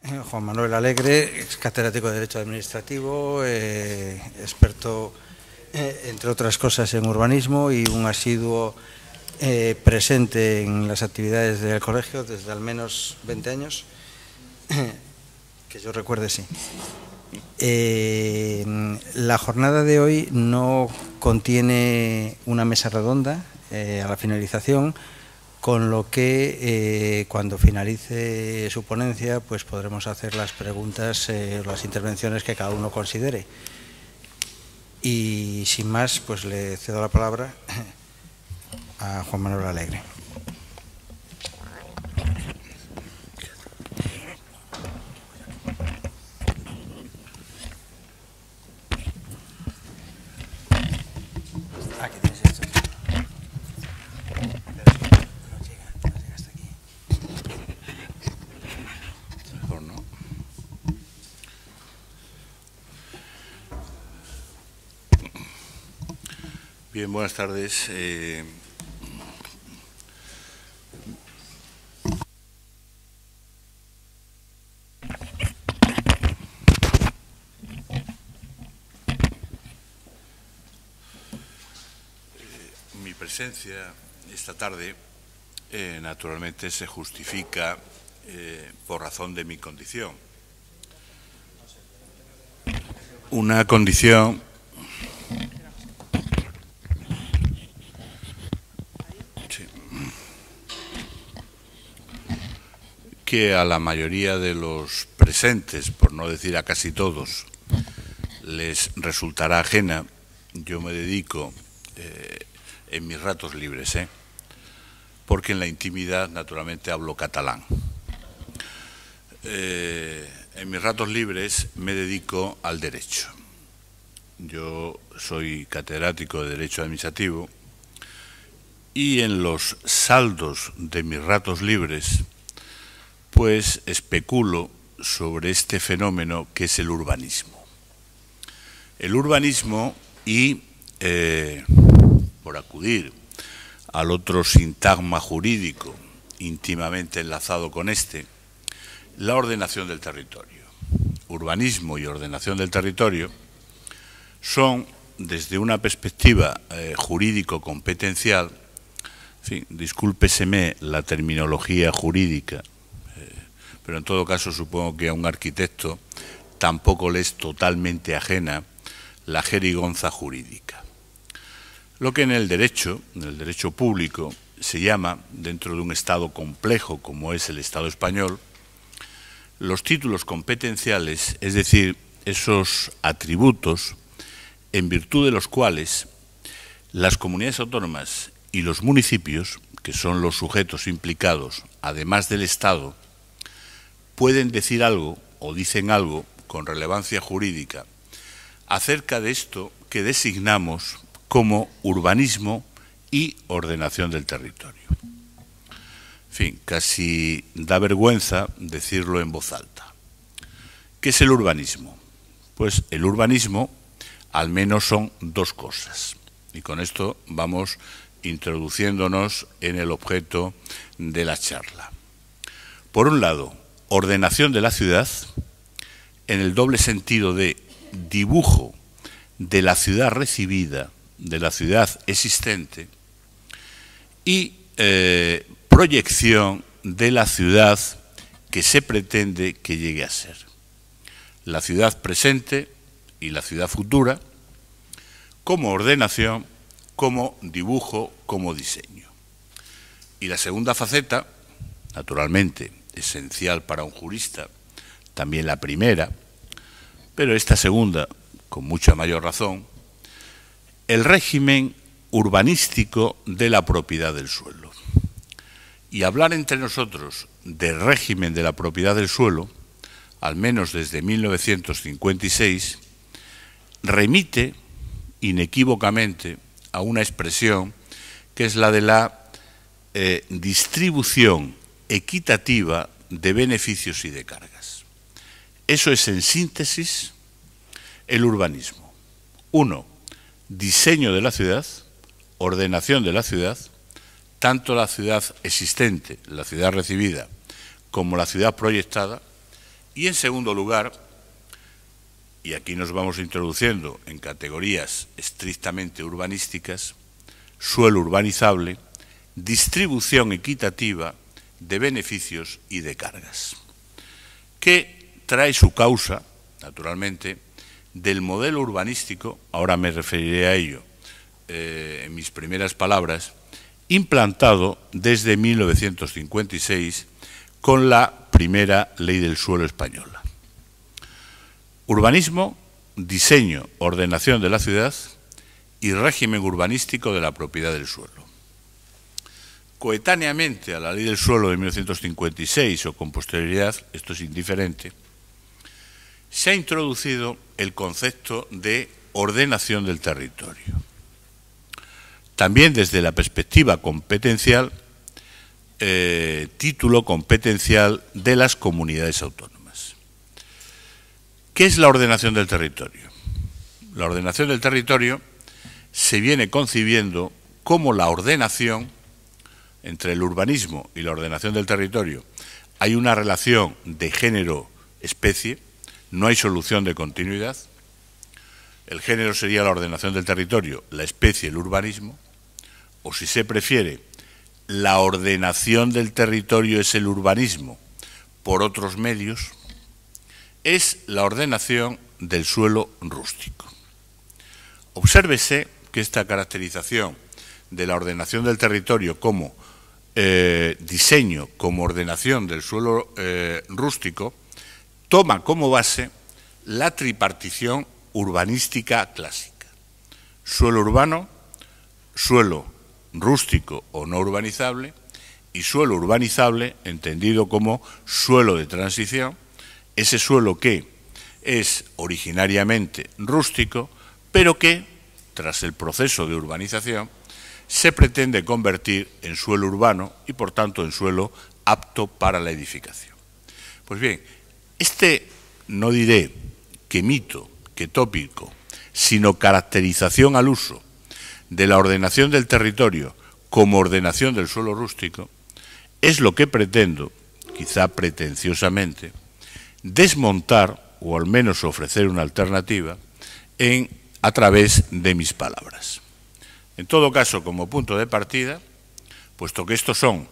Juan Manuel Alegre, ex catedrático de Derecho Administrativo, experto, entre otras cosas, en urbanismo y un asiduo presente en las actividades del colegio desde al menos 20 años, que yo recuerde, sí. La jornada de hoy no contiene una mesa redonda a la finalización, con lo que cuando finalice su ponencia pues podremos hacer las preguntas, las intervenciones que cada uno considere. Y sin más, pues le cedo la palabra a Juan Manuel Alegre. Bien, buenas tardes. Mi presencia esta tarde, naturalmente, se justifica por razón de mi condición. Una condición que a la mayoría de los presentes, por no decir a casi todos, les resultará ajena. Yo me dedico en mis ratos libres, porque en la intimidad naturalmente hablo catalán. En mis ratos libres me dedico al derecho. Yo soy catedrático de Derecho Administrativo y en los saldos de mis ratos libres pues especulo sobre este fenómeno que es el urbanismo. El urbanismo y, por acudir al otro sintagma jurídico íntimamente enlazado con este, la ordenación del territorio. Urbanismo y ordenación del territorio son, desde una perspectiva jurídico-competencial, en fin, discúlpeseme la terminología jurídica, pero en todo caso supongo que a un arquitecto tampoco le es totalmente ajena la jerigonza jurídica. Lo que en el derecho público, se llama, dentro de un Estado complejo como es el Estado español, los títulos competenciales, es decir, esos atributos en virtud de los cuales las comunidades autónomas y los municipios, que son los sujetos implicados, además del Estado, pueden decir algo o dicen algo con relevancia jurídica acerca de esto que designamos como urbanismo y ordenación del territorio. En fin, casi da vergüenza decirlo en voz alta. ¿Qué es el urbanismo? Pues el urbanismo al menos son dos cosas. Y con esto vamos introduciéndonos en el objeto de la charla. Por un lado, ordenación de la ciudad, en el doble sentido de dibujo de la ciudad recibida, de la ciudad existente, y proyección de la ciudad que se pretende que llegue a ser. La ciudad presente y la ciudad futura, como ordenación, como dibujo, como diseño. Y la segunda faceta, naturalmente, esencial para un jurista, también la primera, pero esta segunda con mucha mayor razón, el régimen urbanístico de la propiedad del suelo. Y hablar entre nosotros del régimen de la propiedad del suelo, al menos desde 1956, remite inequívocamente a una expresión que es la de la distribución equitativa de beneficios y de cargas. Eso es, en síntesis, el urbanismo. Uno, diseño de la ciudad, ordenación de la ciudad, tanto la ciudad existente, la ciudad recibida, como la ciudad proyectada, Y en segundo lugar, y aquí nos vamos introduciendo en categorías estrictamente urbanísticas, suelo urbanizable, distribución equitativa de beneficios y de cargas, que trae su causa, naturalmente, del modelo urbanístico, ahora me referiré a ello en mis primeras palabras, implantado desde 1956 con la primera Ley del Suelo española. Urbanismo, diseño, ordenación de la ciudad y régimen urbanístico de la propiedad del suelo. Coetáneamente a la Ley del Suelo de 1956 o con posterioridad, esto es indiferente, se ha introducido el concepto de ordenación del territorio. También desde la perspectiva competencial, título competencial de las comunidades autónomas. ¿Qué es la ordenación del territorio? La ordenación del territorio se viene concibiendo como la ordenación entre el urbanismo y la ordenación del territorio. Hay una relación de género-especie, no hay solución de continuidad. El género sería la ordenación del territorio, la especie el urbanismo, o si se prefiere, la ordenación del territorio es el urbanismo por otros medios, es la ordenación del suelo rústico. Obsérvese que esta caracterización de la ordenación del territorio como diseño, como ordenación del suelo rústico, toma como base la tripartición urbanística clásica. Suelo urbano, suelo rústico o no urbanizable y suelo urbanizable, entendido como suelo de transición, ese suelo que es originariamente rústico, pero que, tras el proceso de urbanización, se pretende convertir en suelo urbano y, por tanto, en suelo apto para la edificación. Pues bien, no diré que mito, que tópico, sino caracterización al uso de la ordenación del territorio como ordenación del suelo rústico, es lo que pretendo, quizá pretenciosamente, desmontar o al menos ofrecer una alternativa a través de mis palabras. En todo caso, como punto de partida, puesto que estos son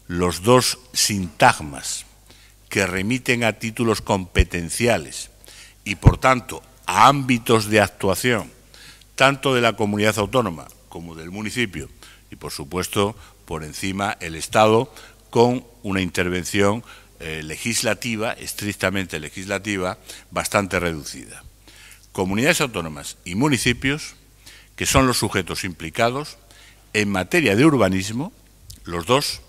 los dos sintagmas que remiten a títulos competenciales y, por tanto, a ámbitos de actuación, tanto de la comunidad autónoma como del municipio, y, por supuesto, por encima el Estado, con una intervención legislativa, estrictamente legislativa, bastante reducida. Comunidades autónomas y municipios, que son los sujetos implicados en materia de urbanismo, los dos,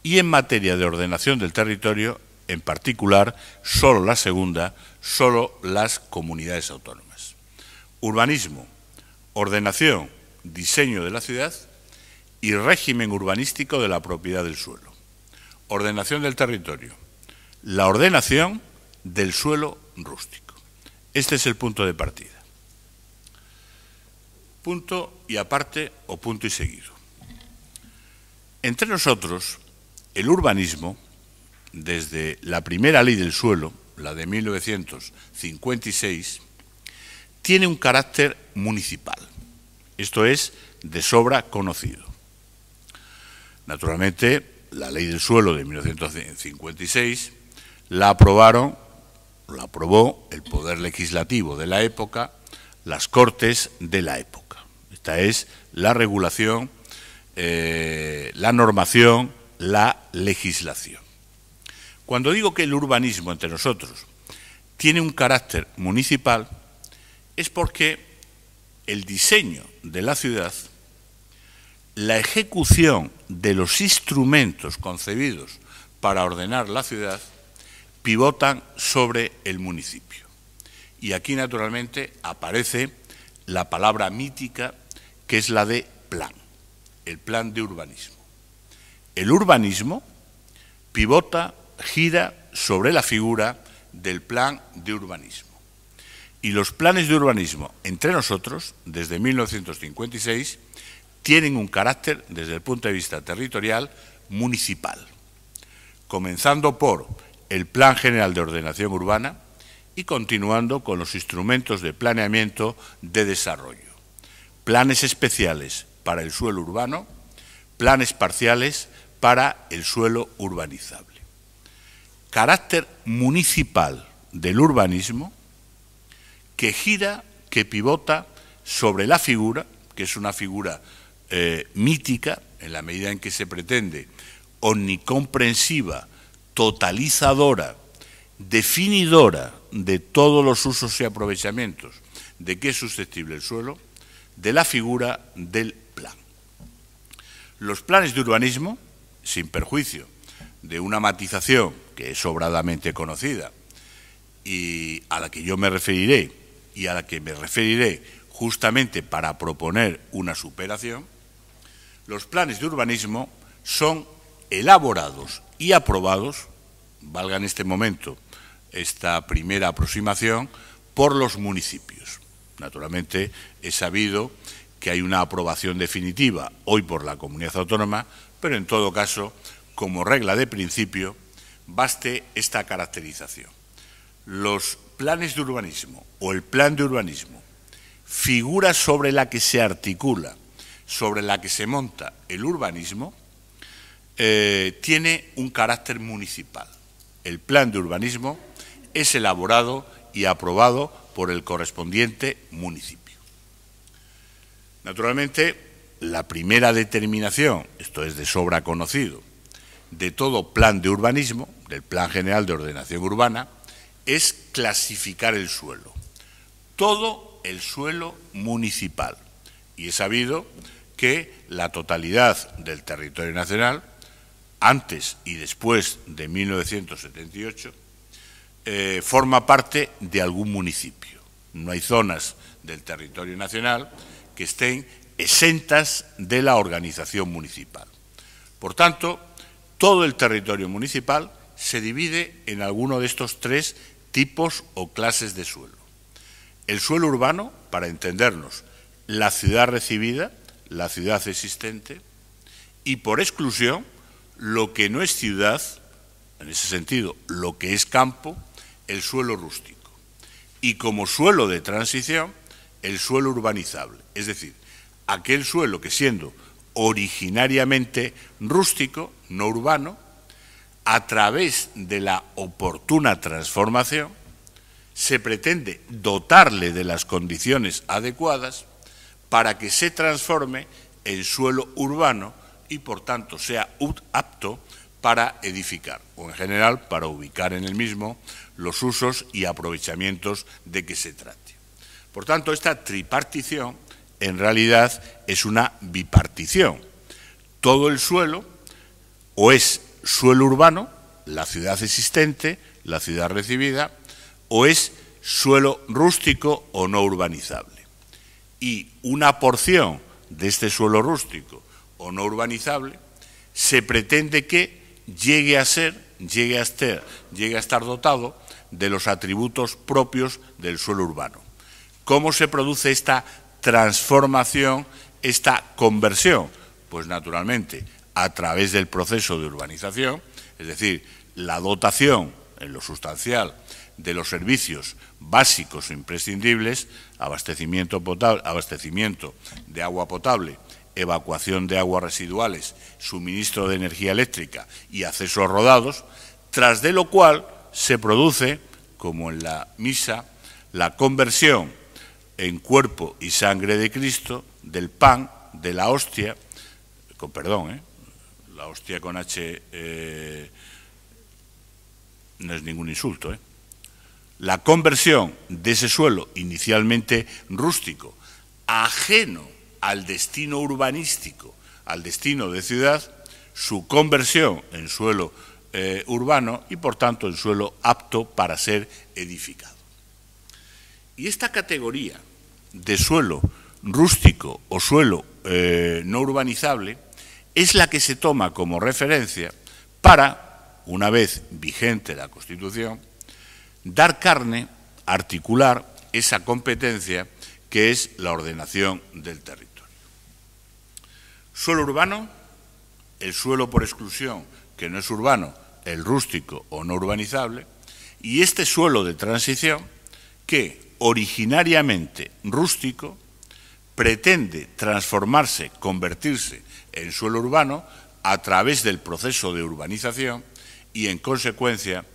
y en materia de ordenación del territorio, en particular, solo la segunda, solo las comunidades autónomas. Urbanismo, ordenación, diseño de la ciudad y régimen urbanístico de la propiedad del suelo. Ordenación del territorio, la ordenación del suelo rústico. Este es el punto de partida. Punto y aparte o punto y seguido. Entre nosotros, el urbanismo, desde la primera ley del suelo, la de 1956, tiene un carácter municipal. Esto es de sobra conocido. Naturalmente, la ley del suelo de 1956 la aprobó el Poder Legislativo de la época, las Cortes de la época. Esta es la regulación, la normación, la legislación. Cuando digo que el urbanismo entre nosotros tiene un carácter municipal, es porque el diseño de la ciudad, la ejecución de los instrumentos concebidos para ordenar la ciudad, pivotan sobre el municipio. Y aquí, naturalmente, aparece la palabra mítica, que es la de plan, el plan de urbanismo. El urbanismo pivota, gira sobre la figura del plan de urbanismo. Y los planes de urbanismo entre nosotros, desde 1956, tienen un carácter, desde el punto de vista territorial, municipal. Comenzando por el Plan General de Ordenación Urbana y continuando con los instrumentos de planeamiento de desarrollo. Planes especiales para el suelo urbano, planes parciales para el suelo urbanizable. Carácter municipal del urbanismo que gira, que pivota sobre la figura, que es una figura mítica, en la medida en que se pretende omnicomprensiva, totalizadora, definidora de todos los usos y aprovechamientos de que es susceptible el suelo, de la figura del plan. Los planes de urbanismo, sin perjuicio de una matización que es sobradamente conocida y a la que yo me referiré y a la que me referiré justamente para proponer una superación, los planes de urbanismo son elaborados y aprobados, valga en este momento esta primera aproximación, por los municipios. Naturalmente, es sabido que hay una aprobación definitiva hoy por la comunidad autónoma, pero en todo caso, como regla de principio, baste esta caracterización. Los planes de urbanismo o el plan de urbanismo, figura sobre la que se articula, sobre la que se monta el urbanismo, tiene un carácter municipal. El plan de urbanismo es elaborado y aprobado por el correspondiente municipio. Naturalmente, la primera determinación, esto es de sobra conocido, de todo plan de urbanismo, del Plan General de Ordenación Urbana, es clasificar el suelo. Todo el suelo municipal. Y es sabido que la totalidad del territorio nacional, antes y después de 1978, forma parte de algún municipio. No hay zonas del territorio nacional que estén exentas de la organización municipal. Por tanto, todo el territorio municipal se divide en alguno de estos tres tipos o clases de suelo. El suelo urbano, para entendernos, la ciudad recibida, la ciudad existente, y por exclusión, lo que no es ciudad, en ese sentido, lo que es campo, el suelo rústico. Y como suelo de transición, el suelo urbanizable, es decir, aquel suelo que siendo originariamente rústico, no urbano, a través de la oportuna transformación, se pretende dotarle de las condiciones adecuadas para que se transforme en suelo urbano y, por tanto, sea apto para edificar, o en general para ubicar en el mismo los usos y aprovechamientos de que se trate. Por tanto, esta tripartición en realidad es una bipartición. Todo el suelo o es suelo urbano, la ciudad existente, la ciudad recibida, o es suelo rústico o no urbanizable. Y una porción de este suelo rústico o no urbanizable se pretende que llegue a estar dotado de los atributos propios del suelo urbano. ¿Cómo se produce esta transformación, esta conversión? Pues naturalmente a través del proceso de urbanización, es decir, la dotación en lo sustancial de los servicios básicos e imprescindibles, abastecimiento de agua potable, evacuación de aguas residuales, suministro de energía eléctrica y accesos rodados, tras de lo cual se produce, como en la misa, la conversión en cuerpo y sangre de Cristo del pan, de la hostia, la hostia con H no es ningún insulto, la conversión de ese suelo inicialmente rústico, ajeno al destino urbanístico, al destino de ciudad, su conversión en suelo urbano y, por tanto, en suelo apto para ser edificado. Y esta categoría de suelo rústico o suelo no urbanizable es la que se toma como referencia para, una vez vigente la Constitución, dar carne, articular esa competencia que es la ordenación del territorio. Suelo urbano, el suelo por exclusión que no es urbano, el rústico o no urbanizable, y este suelo de transición que originariamente rústico pretende transformarse, convertirse en suelo urbano a través del proceso de urbanización y, en consecuencia,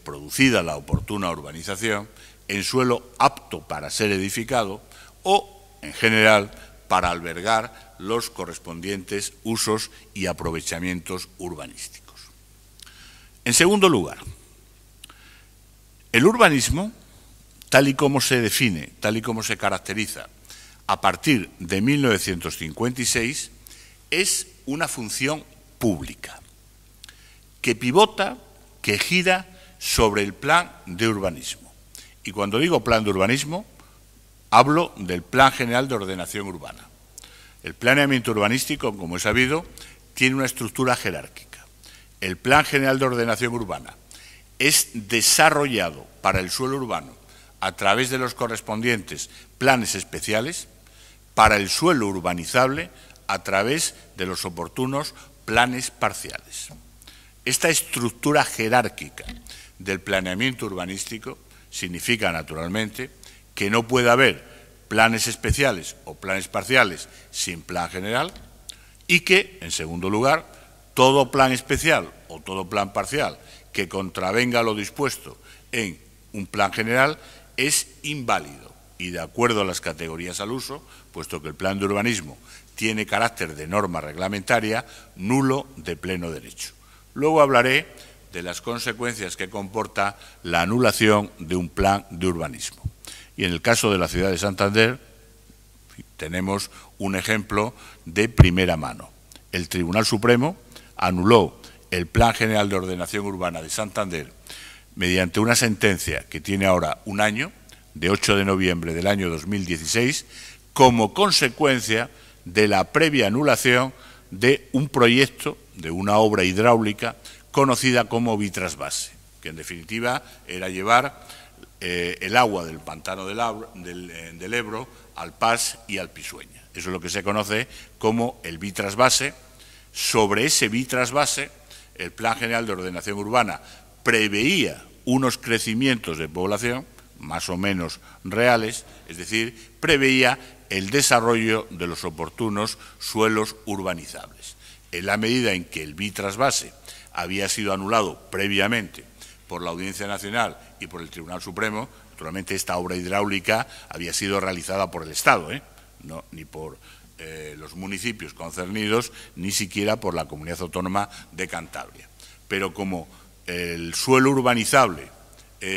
producida la oportuna urbanización, en suelo apto para ser edificado o, en general, para albergar los correspondientes usos y aprovechamientos urbanísticos. En segundo lugar, el urbanismo, tal y como se define, tal y como se caracteriza a partir de 1956, es una función pública que pivota, que gira sobre el plan de urbanismo. Y cuando digo plan de urbanismo, hablo del Plan General de Ordenación Urbana. El planeamiento urbanístico, como es sabido, tiene una estructura jerárquica. El Plan General de Ordenación Urbana es desarrollado para el suelo urbano a través de los correspondientes planes especiales, para el suelo urbanizable a través de los oportunos planes parciales. Esta estructura jerárquica del planeamiento urbanístico significa, naturalmente, que no puede haber planes especiales o planes parciales sin plan general y que, en segundo lugar, todo plan especial o todo plan parcial que contravenga lo dispuesto en un plan general es inválido y, de acuerdo a las categorías al uso, puesto que el plan de urbanismo tiene carácter de norma reglamentaria, nulo de pleno derecho. Luego hablaré de las consecuencias que comporta la anulación de un plan de urbanismo. Y en el caso de la ciudad de Santander tenemos un ejemplo de primera mano. El Tribunal Supremo anuló el Plan General de Ordenación Urbana de Santander mediante una sentencia que tiene ahora un año, de 8 de noviembre del año 2016, como consecuencia de la previa anulación de un proyecto, de una obra hidráulica conocida como Bitrasvase, que en definitiva era llevar el agua del pantano del Ebro al Pas y al Pisueña. Eso es lo que se conoce como el Bitrasvase. Sobre ese Bitrasvase, el Plan General de Ordenación Urbana preveía unos crecimientos de población más o menos reales, es decir, preveía el desarrollo de los oportunos suelos urbanizables. En la medida en que el Bitrasvase había sido anulado previamente por la Audiencia Nacional y por el Tribunal Supremo, naturalmente esta obra hidráulica había sido realizada por el Estado, no, ni por los municipios concernidos, ni siquiera por la Comunidad Autónoma de Cantabria. Pero como el suelo urbanizable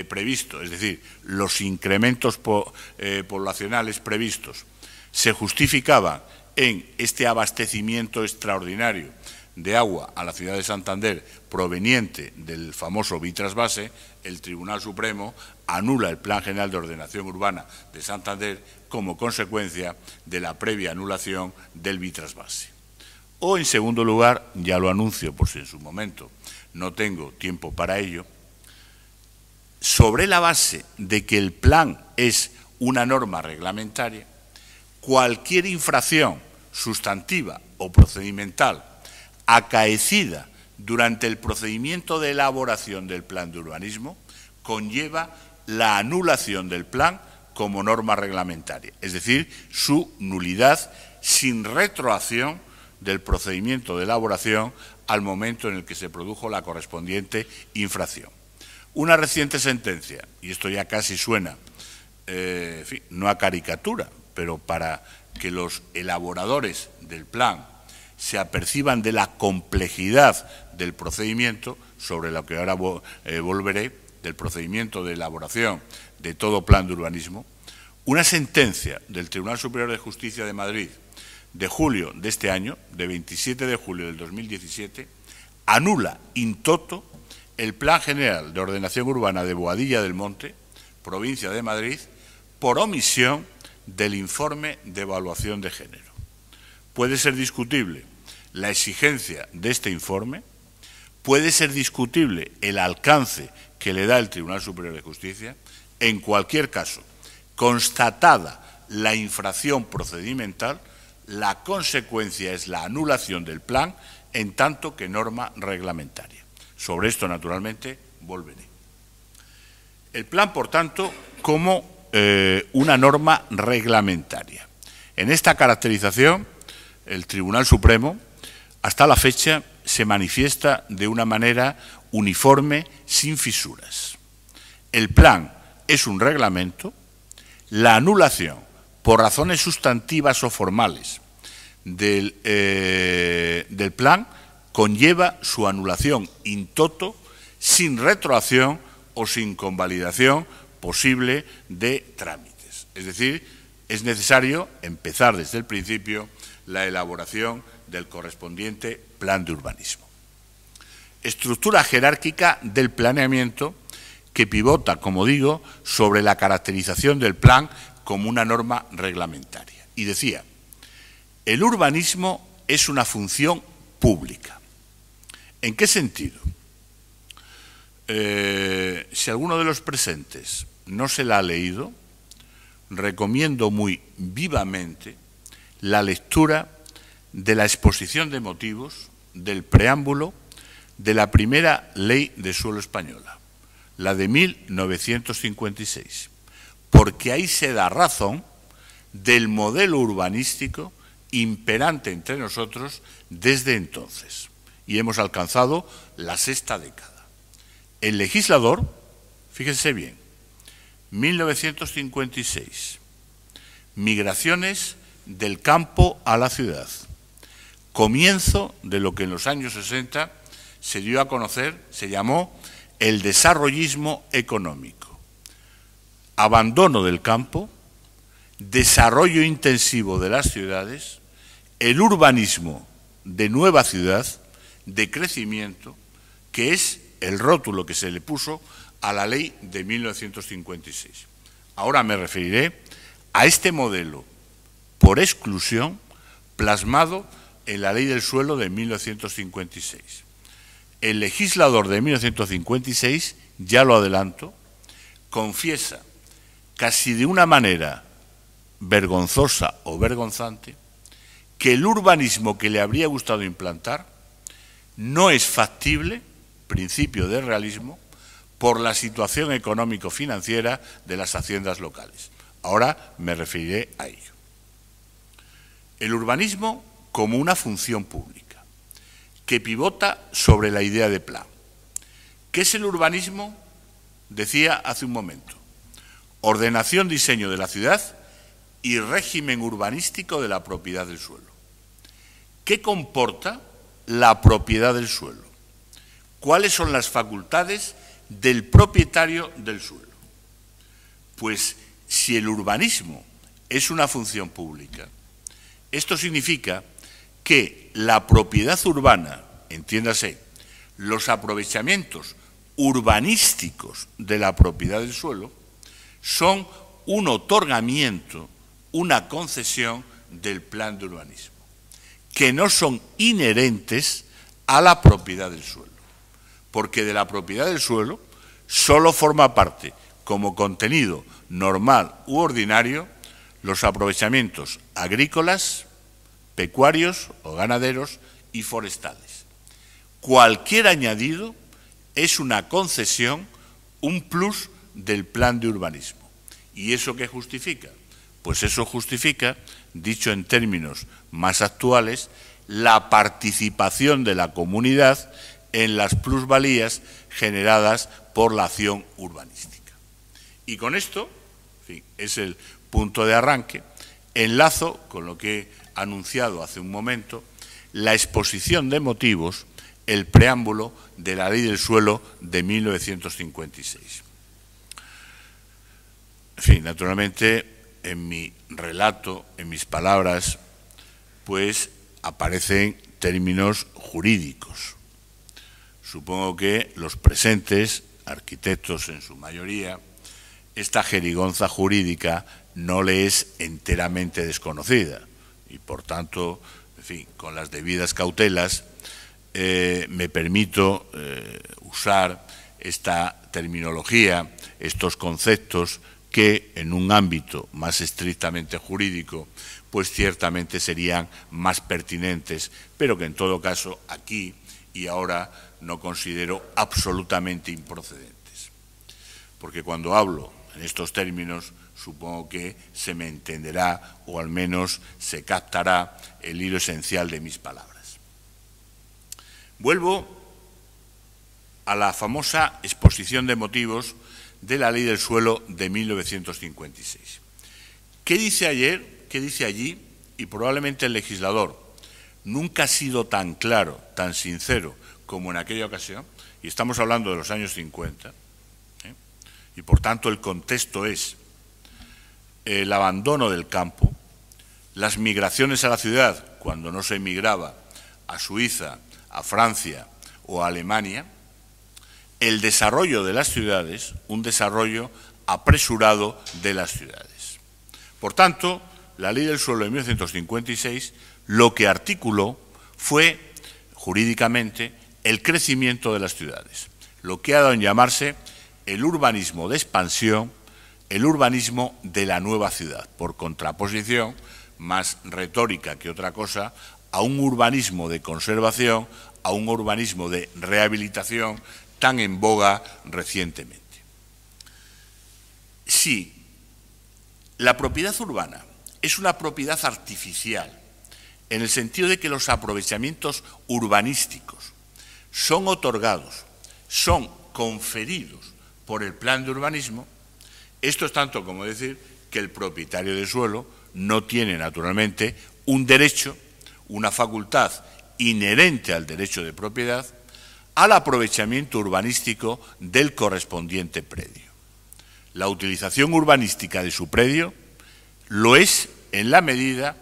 previsto, es decir, los incrementos poblacionales previstos, se justificaban en este abastecimiento extraordinario de agua a la ciudad de Santander proveniente del famoso Bitrasvase, el Tribunal Supremo anula el Plan General de Ordenación Urbana de Santander como consecuencia de la previa anulación del Bitrasvase. O, en segundo lugar, ya lo anuncio por si en su momento no tengo tiempo para ello, sobre la base de que el plan es una norma reglamentaria, cualquier infracción sustantiva o procedimental acaecida durante el procedimiento de elaboración del plan de urbanismo conlleva la anulación del plan como norma reglamentaria, es decir, su nulidad sin retroacción del procedimiento de elaboración al momento en el que se produjo la correspondiente infracción. Una reciente sentencia, y esto ya casi suena, en fin, no a caricatura, pero para que los elaboradores del plan se aperciban de la complejidad del procedimiento, sobre lo que ahora volveré, del procedimiento de elaboración de todo plan de urbanismo, una sentencia del Tribunal Superior de Justicia de Madrid de julio de este año, de 27 de julio del 2017, anula in toto el Plan General de Ordenación Urbana de Boadilla del Monte, provincia de Madrid, por omisión del informe de evaluación de género. Puede ser discutible la exigencia de este informe, puede ser discutible el alcance que le da el Tribunal Superior de Justicia. En cualquier caso, constatada la infracción procedimental, la consecuencia es la anulación del plan en tanto que norma reglamentaria. Sobre esto, naturalmente, volveré. El plan, por tanto, como una norma reglamentaria. En esta caracterización, el Tribunal Supremo, hasta la fecha, se manifiesta de una manera uniforme, sin fisuras. El plan es un reglamento. La anulación por razones sustantivas o formales del plan conlleva su anulación in toto, sin retroacción o sin convalidación posible de trámites. Es decir, es necesario empezar desde el principio la elaboración del correspondiente plan de urbanismo. Estructura jerárquica del planeamiento que pivota, como digo, sobre la caracterización del plan como una norma reglamentaria. Y decía, el urbanismo es una función pública. ¿En qué sentido? Si alguno de los presentes no se la ha leído, recomiendo muy vivamente la lectura de la exposición de motivos del preámbulo de la primera ley de suelo española, la de 1956, porque ahí se da razón del modelo urbanístico imperante entre nosotros desde entonces, y hemos alcanzado la sexta década. El legislador, fíjense bien, 1956, migraciones del campo a la ciudad, comienzo de lo que en los años 60 se dio a conocer, se llamó el desarrollismo económico, abandono del campo, desarrollo intensivo de las ciudades, el urbanismo de nueva ciudad, de crecimiento, que es el rótulo que se le puso a la ley de 1956. Ahora me referiré a este modelo por exclusión plasmado en la ley del suelo de 1956. El legislador de 1956, ya lo adelanto, confiesa casi de una manera vergonzosa o vergonzante que el urbanismo que le habría gustado implantar no es factible, principio de realismo, por la situación económico-financiera de las haciendas locales. Ahora me referiré a ello. El urbanismo como una función pública, que pivota sobre la idea de plan. ¿Qué es el urbanismo? Decía hace un momento, ordenación, diseño de la ciudad y régimen urbanístico de la propiedad del suelo. ¿Qué comporta la propiedad del suelo? ¿Cuáles son las facultades del propietario del suelo? Pues si el urbanismo es una función pública, esto significa que la propiedad urbana, entiéndase, los aprovechamientos urbanísticos de la propiedad del suelo, son un otorgamiento, una concesión del plan de urbanismo, que no son inherentes a la propiedad del suelo, porque de la propiedad del suelo solo forma parte, como contenido normal u ordinario, los aprovechamientos agrícolas, pecuarios o ganaderos y forestales. Cualquier añadido es una concesión, un plus del plan de urbanismo. ¿Y eso qué justifica? Pues eso justifica, dicho en términos más actuales, la participación de la comunidad en las plusvalías generadas por la acción urbanística. Y con esto, en fin, es el punto de arranque, enlazo con lo que he anunciado hace un momento, la exposición de motivos, el preámbulo de la Ley del Suelo de 1956. En fin, naturalmente, en mi relato, en mis palabras, pues aparecen términos jurídicos. Supongo que los presentes, arquitectos en su mayoría, esta jerigonza jurídica no le es enteramente desconocida y, por tanto, en fin, con las debidas cautelas, me permito usar esta terminología, estos conceptos que en un ámbito más estrictamente jurídico, pues ciertamente serían más pertinentes, pero que en todo caso aquí y ahora no considero absolutamente improcedentes. Porque cuando hablo en estos términos, supongo que se me entenderá o al menos se captará el hilo esencial de mis palabras. Vuelvo a la famosa exposición de motivos de la Ley del Suelo de 1956. ¿Qué dice ayer? ¿Qué dice allí? Y probablemente el legislador nunca ha sido tan claro, tan sincero como en aquella ocasión, y estamos hablando de los años 50, y por tanto el contexto es el abandono del campo, las migraciones a la ciudad, cuando no se emigraba a Suiza, a Francia o a Alemania, el desarrollo de las ciudades, un desarrollo apresurado de las ciudades. Por tanto, la Ley del Suelo de 1956 lo que articuló fue, jurídicamente, el crecimiento de las ciudades, lo que ha dado en llamarse el urbanismo de expansión, el urbanismo de la nueva ciudad, por contraposición, más retórica que otra cosa, a un urbanismo de conservación, a un urbanismo de rehabilitación tan en boga recientemente. Si la propiedad urbana es una propiedad artificial, en el sentido de que los aprovechamientos urbanísticos son otorgados, son conferidos por el plan de urbanismo, esto es tanto como decir que el propietario del suelo no tiene, naturalmente, un derecho, una facultad inherente al derecho de propiedad, al aprovechamiento urbanístico del correspondiente predio. La utilización urbanística de su predio lo es en la medida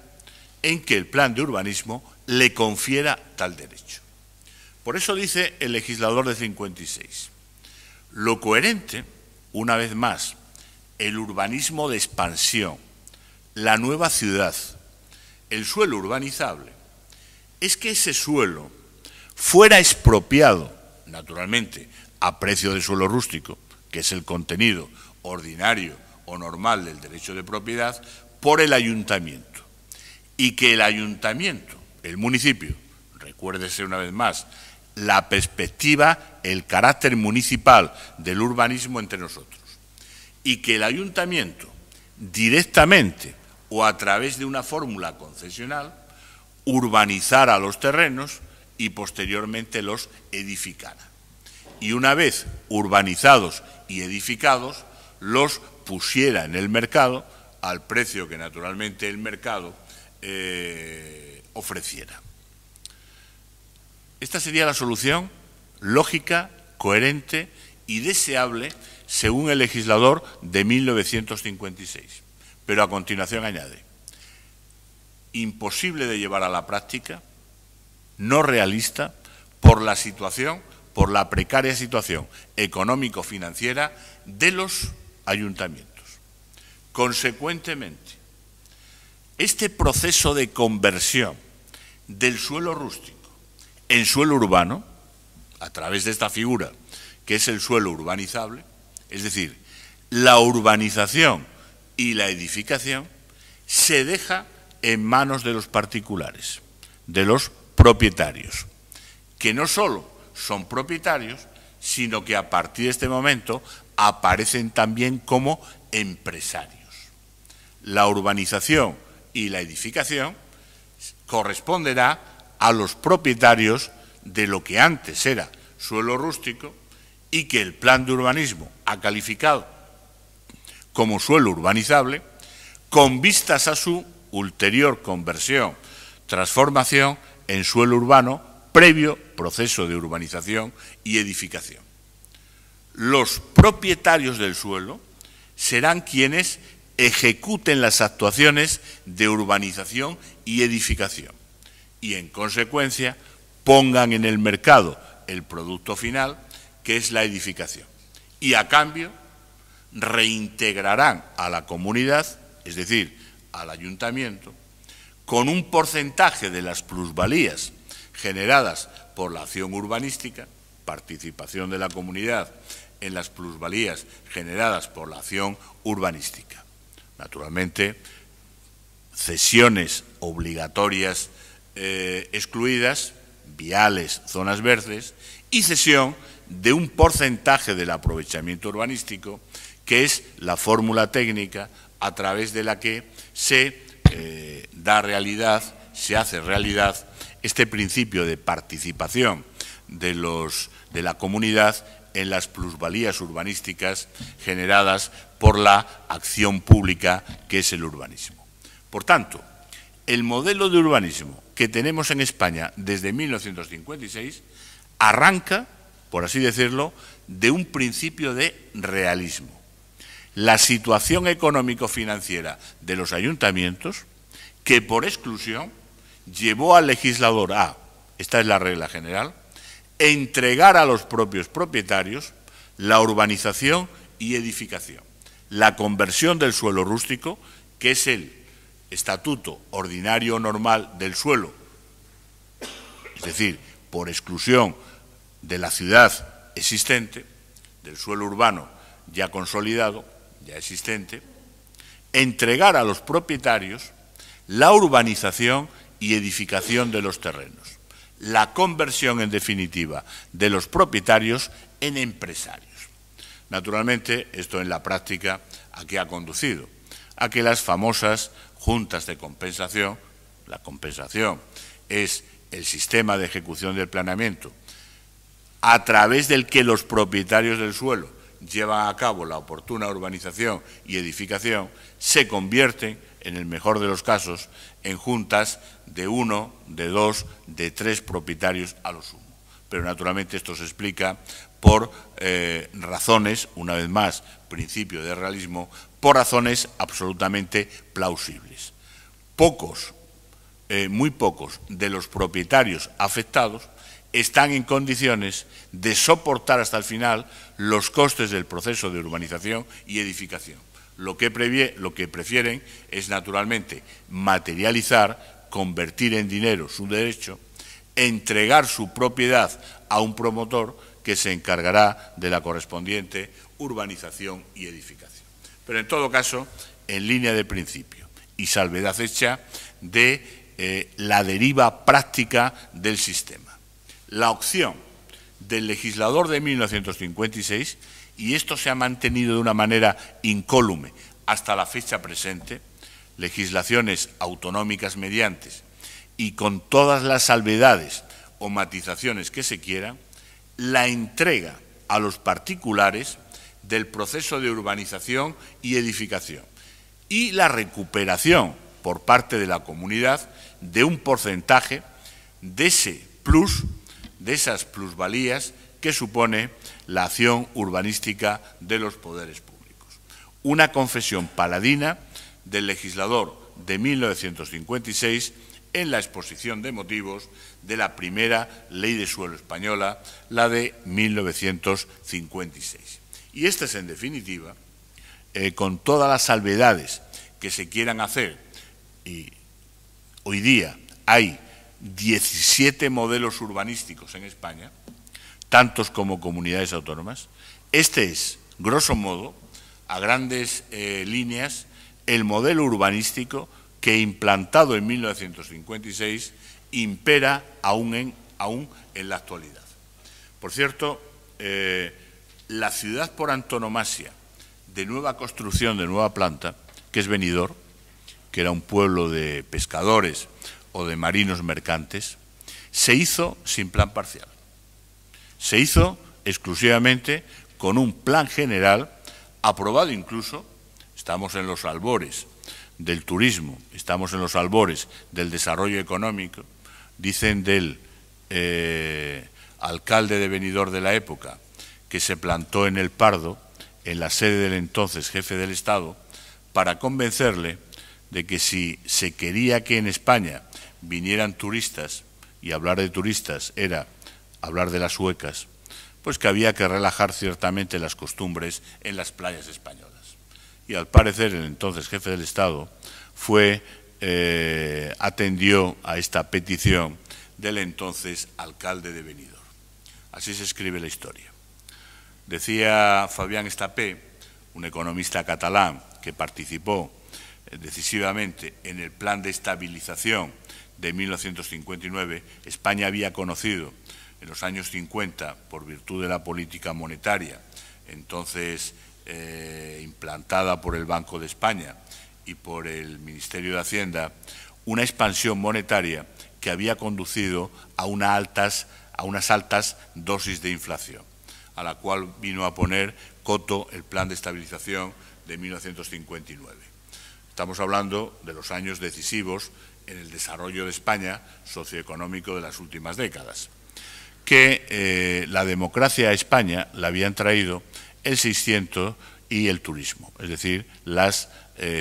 en que el plan de urbanismo le confiera tal derecho. Por eso dice el legislador de 56, lo coherente, una vez más, el urbanismo de expansión, la nueva ciudad, el suelo urbanizable, es que ese suelo fuera expropiado, naturalmente, a precio de suelo rústico, que es el contenido ordinario o normal del derecho de propiedad, por el ayuntamiento. Y que el ayuntamiento, el municipio, recuérdese una vez más, la perspectiva, el carácter municipal del urbanismo entre nosotros. Y que el ayuntamiento, directamente o a través de una fórmula concesional, urbanizara los terrenos y posteriormente los edificara. Y una vez urbanizados y edificados, los pusiera en el mercado al precio que naturalmente el mercado ofreciera. Esta sería la solución lógica, coherente y deseable según el legislador de 1956. Pero a continuación añade, imposible de llevar a la práctica, no realista, por la situación, por la precaria situación económico-financiera de los ayuntamientos. Consecuentemente, este proceso de conversión del suelo rústico en suelo urbano, a través de esta figura que es el suelo urbanizable, es decir, la urbanización y la edificación, se deja en manos de los particulares, de los propietarios, que no solo son propietarios, sino que a partir de este momento aparecen también como empresarios. La urbanización y la edificación corresponderá a los propietarios de lo que antes era suelo rústico y que el plan de urbanismo ha calificado como suelo urbanizable, con vistas a su ulterior conversión, transformación en suelo urbano previo proceso de urbanización y edificación. Los propietarios del suelo serán quienes ejecuten las actuaciones de urbanización y edificación y, en consecuencia, pongan en el mercado el producto final, que es la edificación. Y, a cambio, reintegrarán a la comunidad, es decir, al ayuntamiento, con un porcentaje de las plusvalías generadas por la acción urbanística, participación de la comunidad en las plusvalías generadas por la acción urbanística. Naturalmente, cesiones obligatorias excluidas, viales, zonas verdes, y cesión de un porcentaje del aprovechamiento urbanístico, que es la fórmula técnica a través de la que se da realidad, se hace realidad este principio de participación de la comunidad en las plusvalías urbanísticas generadas por la acción pública que es el urbanismo. Por tanto, el modelo de urbanismo que tenemos en España desde 1956 arranca, por así decirlo, de un principio de realismo. La situación económico-financiera de los ayuntamientos, que por exclusión llevó al legislador a, esta es la regla general, entregar a los propios propietarios la urbanización y edificación, la conversión del suelo rústico, que es el estatuto ordinario normal del suelo, es decir, por exclusión de la ciudad existente, del suelo urbano ya consolidado, ya existente, entregar a los propietarios la urbanización y edificación de los terrenos, la conversión, en definitiva, de los propietarios en empresarios. Naturalmente, esto en la práctica, ¿a qué ha conducido? A que las famosas juntas de compensación, la compensación es el sistema de ejecución del planeamiento, a través del que los propietarios del suelo llevan a cabo la oportuna urbanización y edificación, se convierten, en el mejor de los casos, en juntas de 1, de 2, de 3 propietarios a lo sumo. Pero naturalmente esto se explica por razones, una vez más, principio de realismo, por razones absolutamente plausibles. Muy pocos de los propietarios afectados están en condiciones de soportar hasta el final los costes del proceso de urbanización y edificación. Lo que prefieren es, naturalmente, materializar, convertir en dinero su derecho, entregar su propiedad a un promotor que se encargará de la correspondiente urbanización y edificación. Pero, en todo caso, en línea de principio y salvedad hecha de la deriva práctica del sistema. La opción del legislador de 1956, y esto se ha mantenido de una manera incólume hasta la fecha presente, legislaciones autonómicas mediantes y con todas las salvedades o matizaciones que se quieran, la entrega a los particulares del proceso de urbanización y edificación y la recuperación por parte de la comunidad de un porcentaje de ese plus, de esas plusvalías que supone la acción urbanística de los poderes públicos. Una confesión paladina del legislador de 1956 en la exposición de motivos de la primera ley de suelo española, la de 1956. Y esta es, en definitiva, con todas las salvedades que se quieran hacer, y hoy día hay 17 modelos urbanísticos en España, tantos como comunidades autónomas. Este es, grosso modo, a grandes líneas, el modelo urbanístico que, implantado en 1956, impera aún en la actualidad. Por cierto, la ciudad por antonomasia de nueva construcción, de nueva planta, que es Benidorm, que era un pueblo de pescadores o de marinos mercantes, se hizo sin plan parcial. Se hizo exclusivamente con un plan general, aprobado incluso, estamos en los albores del turismo, estamos en los albores del desarrollo económico, dicen del alcalde de Benidorm de la época, que se plantó en el Pardo, en la sede del entonces jefe del Estado, para convencerle de que si se quería que en España vinieran turistas, y hablar de turistas era hablar de las suecas, pues que había que relajar ciertamente las costumbres en las playas españolas. Y al parecer el entonces jefe del Estado atendió a esta petición del entonces alcalde de Benidorm. Así se escribe la historia. Decía Fabián Estapé, un economista catalán que participó decisivamente en el plan de estabilización de 1959, España había conocido en los años 50, por virtud de la política monetaria, entonces implantada por el Banco de España y por el Ministerio de Hacienda, una expansión monetaria que había conducido a unas altas dosis de inflación, a la cual vino a poner coto el Plan de Estabilización de 1959. Estamos hablando de los años decisivos en el desarrollo de España socioeconómico de las últimas décadas, que la democracia a España la habían traído el 600 y el turismo, es decir, las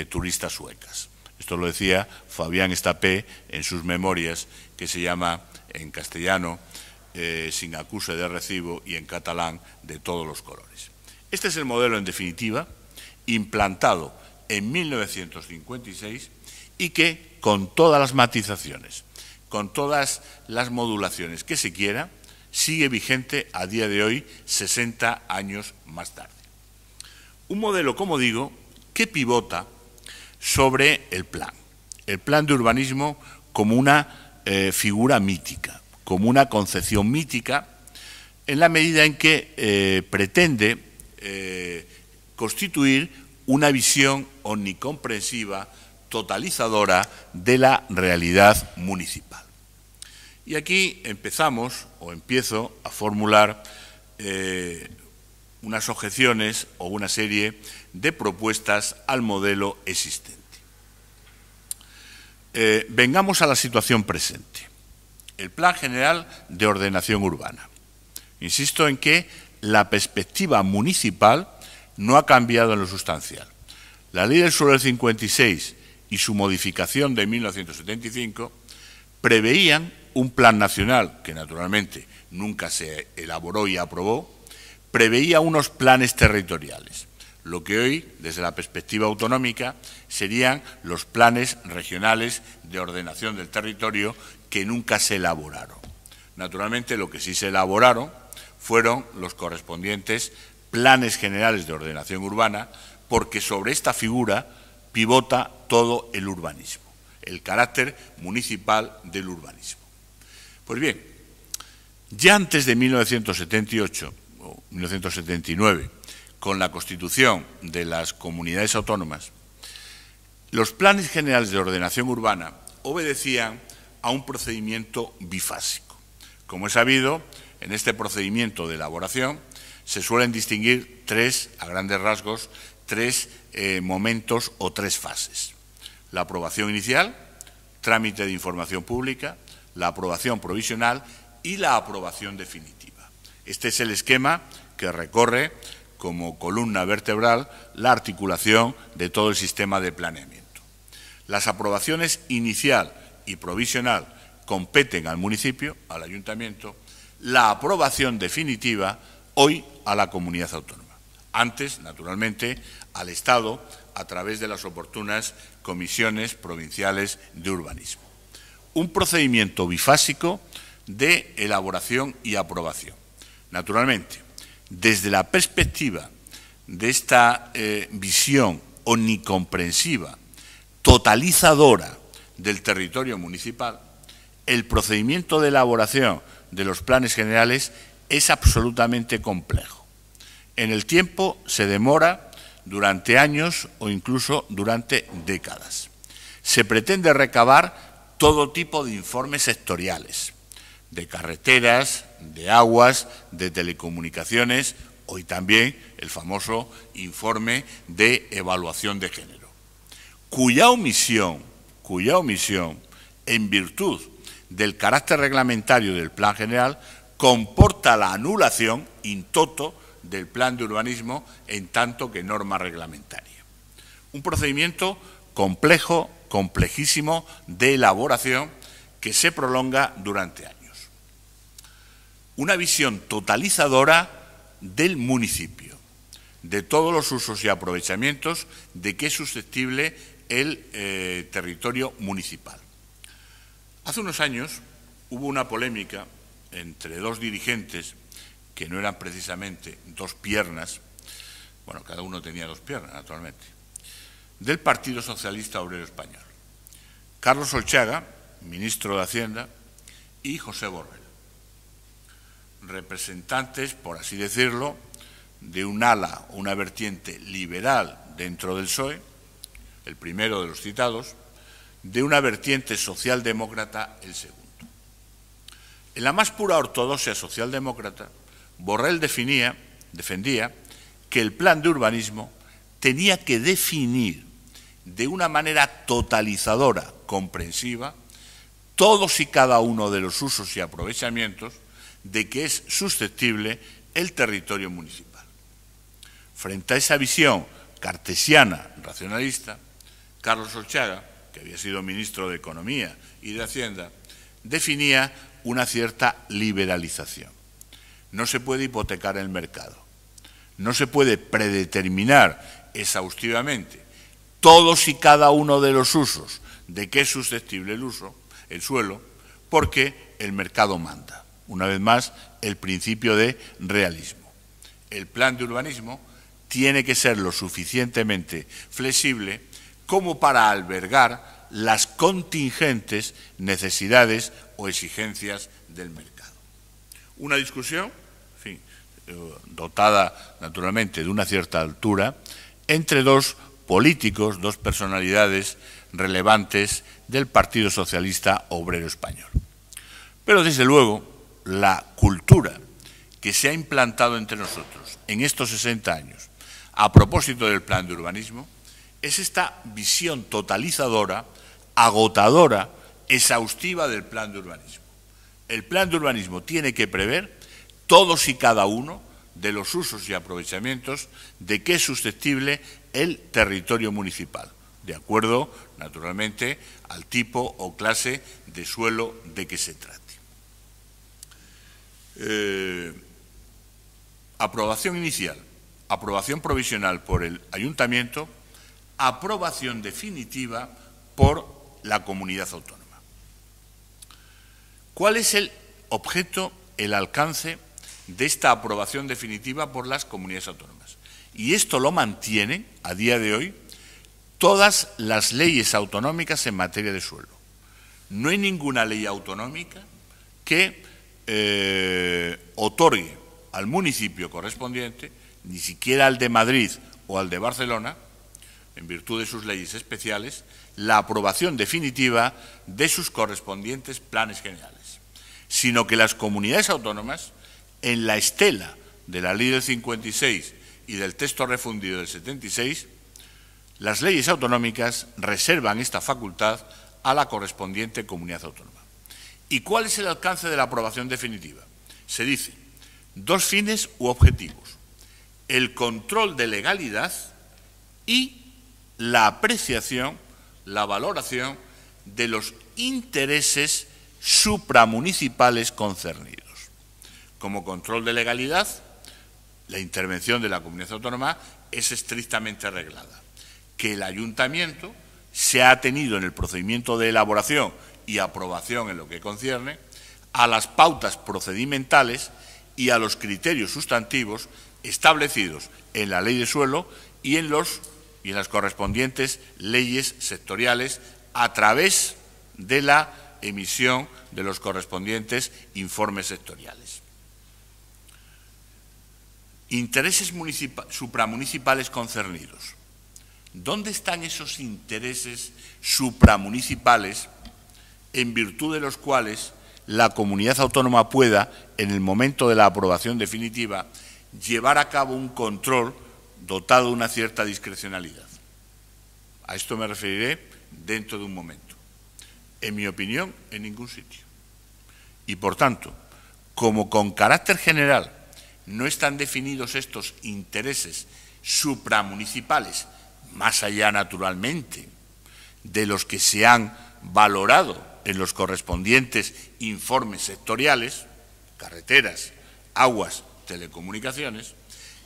turistas suecas. Esto lo decía Fabián Estapé en sus memorias, que se llama en castellano Sin acuse de recibo y en catalán De todos los colores. Este es el modelo, en definitiva, implantado en 1956 y que, con todas las matizaciones, con todas las modulaciones que se quiera, sigue vigente a día de hoy, 60 años más tarde. Un modelo, como digo, que pivota sobre el plan de urbanismo como una figura mítica, como una concepción mítica, en la medida en que pretende constituir una visión omnicomprensiva, totalizadora de la realidad municipal. Y aquí empiezo a formular unas objeciones o una serie de propuestas al modelo existente. Vengamos a la situación presente. El Plan General de Ordenación Urbana. Insisto en que la perspectiva municipal no ha cambiado en lo sustancial. La Ley del Suelo del 56 y su modificación de 1975 preveían un plan nacional, que naturalmente nunca se elaboró y aprobó, preveía unos planes territoriales, lo que hoy, desde la perspectiva autonómica, serían los planes regionales de ordenación del territorio que nunca se elaboraron. Naturalmente, lo que sí se elaboraron fueron los correspondientes planes generales de ordenación urbana, porque sobre esta figura pivota todo el urbanismo, el carácter municipal del urbanismo. Pues bien, ya antes de 1978 o 1979, con la constitución de las comunidades autónomas, los planes generales de ordenación urbana obedecían a un procedimiento bifásico. Como es sabido, en este procedimiento de elaboración se suelen distinguir a grandes rasgos, tres momentos o tres fases. La aprobación inicial, trámite de información pública, la aprobación provisional y la aprobación definitiva. Este es el esquema que recorre como columna vertebral la articulación de todo el sistema de planeamiento. Las aprobaciones inicial y provisional competen al municipio, al ayuntamiento, la aprobación definitiva hoy a la comunidad autónoma. Antes, naturalmente, al Estado a través de las oportunas comisiones provinciales de urbanismo. Un procedimiento bifásico de elaboración y aprobación. Naturalmente, desde la perspectiva de esta visión omnicomprensiva, totalizadora del territorio municipal, el procedimiento de elaboración de los planes generales es absolutamente complejo. En el tiempo se demora durante años o incluso durante décadas. Se pretende recabar todo tipo de informes sectoriales, de carreteras, de aguas, de telecomunicaciones, hoy también el famoso informe de evaluación de género, cuya omisión, en virtud del carácter reglamentario del Plan General, comporta la anulación in toto del plan de urbanismo en tanto que norma reglamentaria. Un procedimiento complejo, complejísimo de elaboración que se prolonga durante años. Una visión totalizadora del municipio, de todos los usos y aprovechamientos de que es susceptible el territorio municipal. Hace unos años hubo una polémica entre dos dirigentes que no eran precisamente dos piernas, bueno, cada uno tenía dos piernas, naturalmente, del Partido Socialista Obrero Español. Carlos Olchaga, ministro de Hacienda, y José Borrell. representantes, por así decirlo, de un ala o una vertiente liberal dentro del PSOE, el primero de los citados, de una vertiente socialdemócrata, el segundo. En la más pura ortodoxia socialdemócrata, Borrell defendía que el plan de urbanismo tenía que definir de una manera totalizadora, comprensiva, todos y cada uno de los usos y aprovechamientos de que es susceptible el territorio municipal. Frente a esa visión cartesiana, racionalista, Carlos Olchaga, que había sido ministro de Economía y de Hacienda, definía una cierta liberalización. No se puede hipotecar el mercado, no se puede predeterminar exhaustivamente todos y cada uno de los usos de que es susceptible el suelo, porque el mercado manda. Una vez más, el principio de realismo. El plan de urbanismo tiene que ser lo suficientemente flexible como para albergar las contingentes necesidades o exigencias del mercado. Una discusión, en fin, dotada naturalmente de una cierta altura, entre dos políticos, dos personalidades relevantes del Partido Socialista Obrero Español. Pero desde luego, la cultura que se ha implantado entre nosotros en estos 60 años a propósito del plan de urbanismo es esta visión totalizadora, agotadora, exhaustiva del plan de urbanismo. El plan de urbanismo tiene que prever todos y cada uno de los usos y aprovechamientos de que es susceptible el territorio municipal, de acuerdo, naturalmente, al tipo o clase de suelo de que se trate. Aprobación inicial, aprobación provisional por el Ayuntamiento, aprobación definitiva por la comunidad autónoma. ¿Cuál es el objeto, el alcance de esta aprobación definitiva por las comunidades autónomas? Y esto lo mantienen, a día de hoy, todas las leyes autonómicas en materia de suelo. No hay ninguna ley autonómica que otorgue al municipio correspondiente, ni siquiera al de Madrid o al de Barcelona, en virtud de sus leyes especiales, la aprobación definitiva de sus correspondientes planes generales, sino que las comunidades autónomas, en la estela de la Ley del 56 y del texto refundido del 76, las leyes autonómicas reservan esta facultad a la correspondiente comunidad autónoma. ¿Y cuál es el alcance de la aprobación definitiva? Se dice, dos fines u objetivos: el control de legalidad y la apreciación, la valoración de los intereses supramunicipales concernidos. Como control de legalidad, la intervención de la comunidad autónoma es estrictamente reglada. Que el ayuntamiento se ha atenido en el procedimiento de elaboración y aprobación en lo que concierne a las pautas procedimentales y a los criterios sustantivos establecidos en la ley de suelo y en las correspondientes leyes sectoriales a través de la emisión de los correspondientes informes sectoriales. Intereses supramunicipales concernidos. ¿Dónde están esos intereses supramunicipales en virtud de los cuales la comunidad autónoma pueda, en el momento de la aprobación definitiva, llevar a cabo un control dotado de una cierta discrecionalidad? A esto me referiré dentro de un momento. En mi opinión, en ningún sitio. Y, por tanto, como con carácter general no están definidos estos intereses supramunicipales, más allá, naturalmente, de los que se han valorado en los correspondientes informes sectoriales, carreteras, aguas, telecomunicaciones,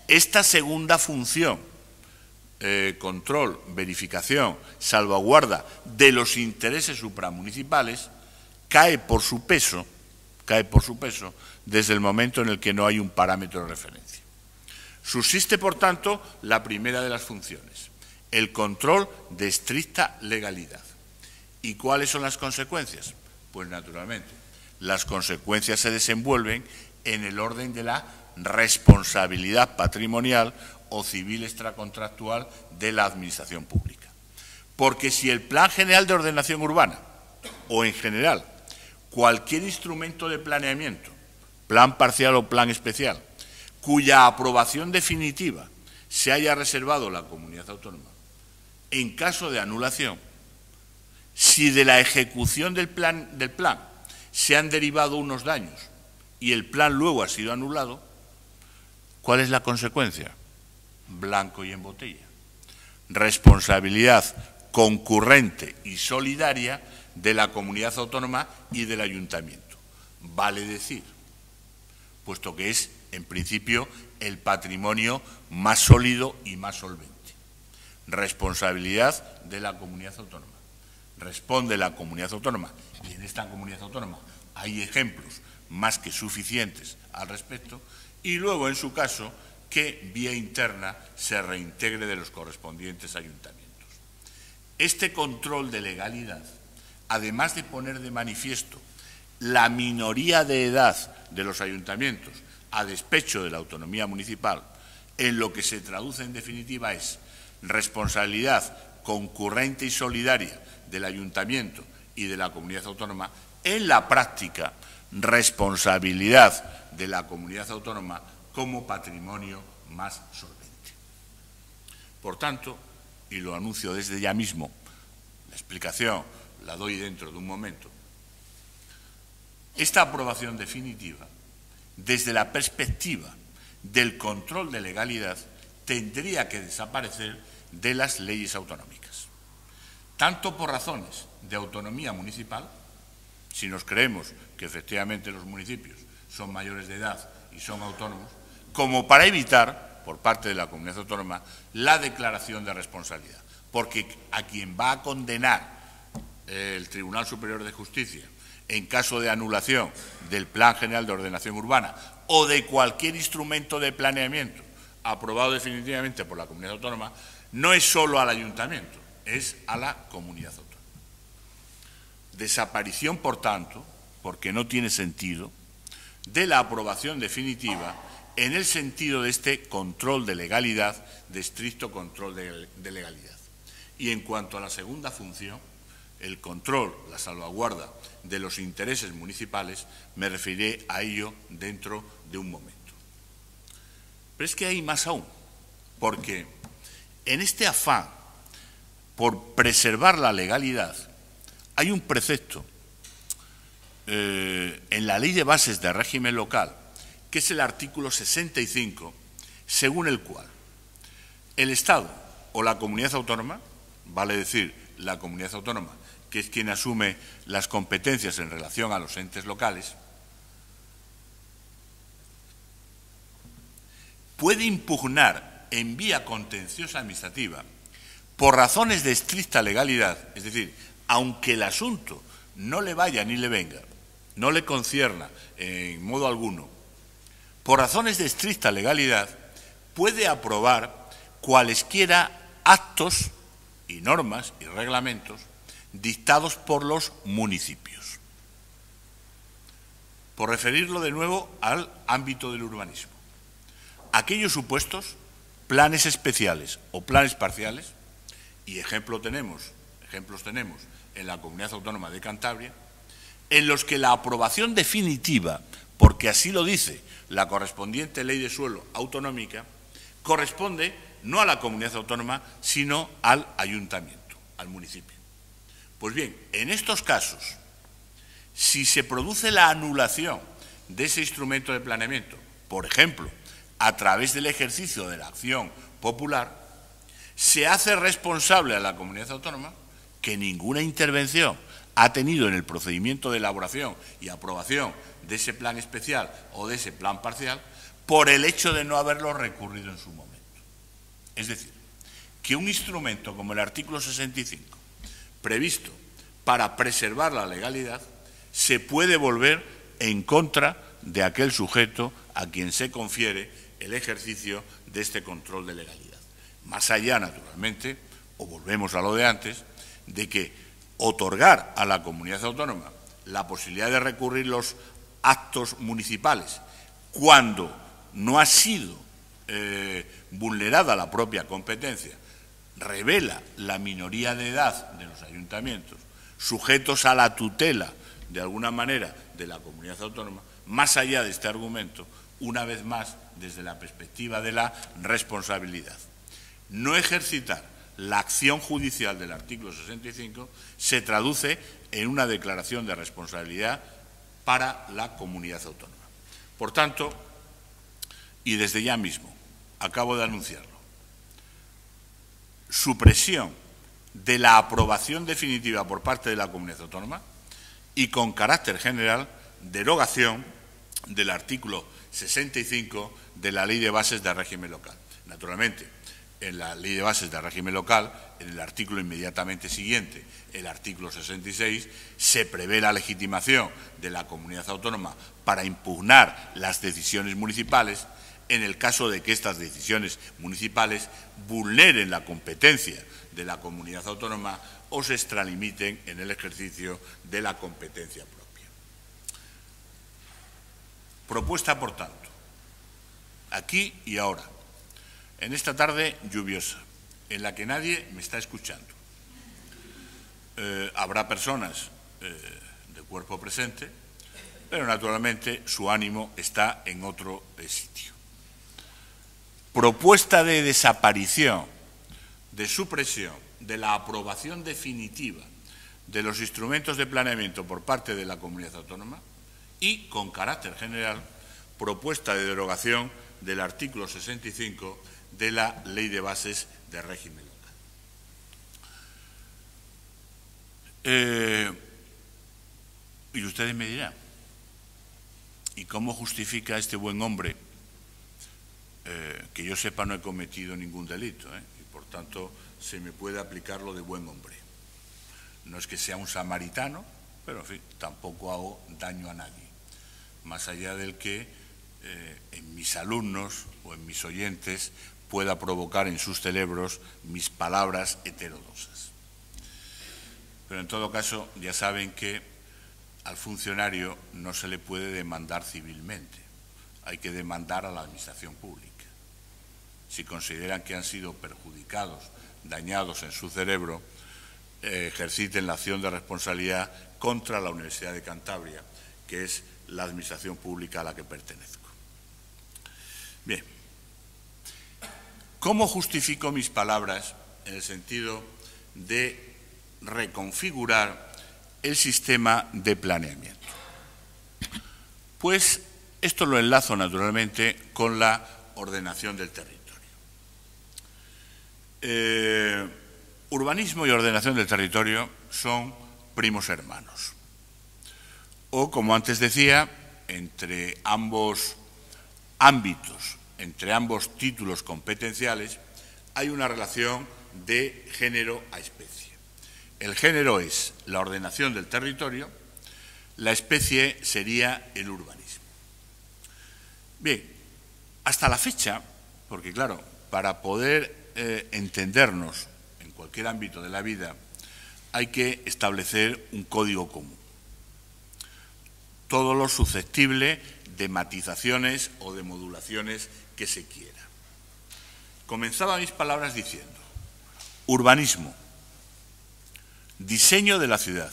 esta segunda función, control, verificación, salvaguarda de los intereses supramunicipales, cae por su peso desde el momento en el que no hay un parámetro de referencia. Subsiste, por tanto, la primera de las funciones, el control de estricta legalidad. ¿Y cuáles son las consecuencias? Pues, naturalmente, las consecuencias se desenvuelven en el orden de la responsabilidad patrimonial o civil extracontractual de la Administración pública. Porque si el Plan General de Ordenación Urbana, o en general, cualquier instrumento de planeamiento, plan parcial o plan especial, cuya aprobación definitiva se haya reservado la comunidad autónoma, en caso de anulación, si de la ejecución del plan se han derivado unos daños y el plan luego ha sido anulado, ¿cuál es la consecuencia? Blanco y en botella. Responsabilidad concurrente y solidaria de la comunidad autónoma y del ayuntamiento. Vale decir, puesto que es, en principio, el patrimonio más sólido y más solvente. Responsabilidad de la comunidad autónoma. Responde la comunidad autónoma, y en esta comunidad autónoma hay ejemplos más que suficientes al respecto, y luego, en su caso, que vía interna se reintegre de los correspondientes ayuntamientos. Este control de legalidad, además de poner de manifiesto la minoría de edad de los ayuntamientos a despecho de la autonomía municipal, en lo que se traduce en definitiva es responsabilidad concurrente y solidaria del ayuntamiento y de la comunidad autónoma, en la práctica responsabilidad de la comunidad autónoma como patrimonio más solvente. Por tanto, y lo anuncio desde ya mismo, la explicación la doy dentro de un momento, esta aprobación definitiva, desde la perspectiva del control de legalidad, tendría que desaparecer de las leyes autonómicas, tanto por razones de autonomía municipal, si nos creemos que efectivamente los municipios son mayores de edad y son autónomos, como para evitar, por parte de la comunidad autónoma, la declaración de responsabilidad. Porque a quien va a condenar el Tribunal Superior de Justicia en caso de anulación del Plan General de Ordenación Urbana o de cualquier instrumento de planeamiento aprobado definitivamente por la comunidad autónoma, no es solo al ayuntamiento, es a la comunidad autónoma. Desaparición, por tanto, porque no tiene sentido, de la aprobación definitiva en el sentido de este control de legalidad, de estricto control de legalidad. Y en cuanto a la segunda función, el control, la salvaguarda de los intereses municipales, me referiré a ello dentro de un momento. Pero es que hay más aún, porque en este afán por preservar la legalidad, hay un precepto en la Ley de Bases de Régimen Local, que es el artículo 65, según el cual el Estado o la comunidad autónoma, vale decir, la comunidad autónoma, que es quien asume las competencias en relación a los entes locales, puede impugnar en vía contenciosa administrativa, por razones de estricta legalidad, es decir, aunque el asunto no le vaya ni le venga, no le concierna en modo alguno, por razones de estricta legalidad, puede aprobar cualesquiera actos y normas y reglamentos dictados por los municipios. Por referirlo de nuevo al ámbito del urbanismo. Aquellos supuestos, planes especiales o planes parciales, y ejemplos tenemos en la Comunidad Autónoma de Cantabria, en los que la aprobación definitiva, porque así lo dice la correspondiente ley de suelo autonómica, corresponde no a la comunidad autónoma, sino al ayuntamiento, al municipio. Pues bien, en estos casos, si se produce la anulación de ese instrumento de planeamiento, por ejemplo, a través del ejercicio de la acción popular, se hace responsable a la comunidad autónoma que ninguna intervención ha tenido en el procedimiento de elaboración y aprobación de ese plan especial o de ese plan parcial por el hecho de no haberlo recurrido en su momento. Es decir, que un instrumento como el artículo 65, previsto para preservar la legalidad, se puede volver en contra de aquel sujeto a quien se confiere el ejercicio de este control de legalidad. Más allá, naturalmente, o volvemos a lo de antes, de que otorgar a la comunidad autónoma la posibilidad de recurrir los actos municipales cuando no ha sido vulnerada la propia competencia, revela la minoría de edad de los ayuntamientos, sujetos a la tutela, de alguna manera, de la comunidad autónoma, más allá de este argumento, una vez más, desde la perspectiva de la responsabilidad. No ejercitar la acción judicial del artículo 65 se traduce en una declaración de responsabilidad para la comunidad autónoma. Por tanto, y desde ya mismo, acabo de anunciarlo, supresión de la aprobación definitiva por parte de la comunidad autónoma y, con carácter general, derogación del artículo 65 de la Ley de Bases de Régimen Local. Naturalmente, en la Ley de Bases de Régimen Local, en el artículo inmediatamente siguiente, el artículo 66, se prevé la legitimación de la comunidad autónoma para impugnar las decisiones municipales en el caso de que estas decisiones municipales vulneren la competencia de la comunidad autónoma o se extralimiten en el ejercicio de la competencia propia. Propuesta, por tanto, aquí y ahora, en esta tarde lluviosa, en la que nadie me está escuchando. Habrá personas de cuerpo presente, pero naturalmente su ánimo está en otro sitio. Propuesta de desaparición, de supresión, de la aprobación definitiva de los instrumentos de planeamiento por parte de la comunidad autónoma y, con carácter general, propuesta de derogación del artículo 65 de la Ley de Bases de Régimen Local. Y ustedes me dirán, ¿y cómo justifica este buen hombre? Que yo sepa, no he cometido ningún delito, y por tanto se me puede aplicar lo de buen hombre. No es que sea un samaritano, pero en fin, tampoco hago daño a nadie, más allá del que en mis alumnos o en mis oyentes pueda provocar en sus cerebros mis palabras heterodoxas. Pero en todo caso, ya saben que al funcionario no se le puede demandar civilmente, hay que demandar a la administración pública. Si consideran que han sido perjudicados, dañados en su cerebro, ejerciten la acción de responsabilidad contra la Universidad de Cantabria, que es la administración pública a la que pertenezco. Bien, ¿cómo justifico mis palabras en el sentido de reconfigurar el sistema de planeamiento? Pues esto lo enlazo naturalmente con la ordenación del territorio. Urbanismo y ordenación del territorio son primos hermanos. O, como antes decía, entre ambos ámbitos, entre ambos títulos competenciales, hay una relación de género a especie. El género es la ordenación del territorio, la especie sería el urbanismo. Bien, hasta la fecha, porque claro, para poder entendernos en cualquier ámbito de la vida, hay que establecer un código común. Todo lo susceptible de matizaciones o de modulaciones que se quiera. Comenzaba mis palabras diciendo: urbanismo, diseño de la ciudad,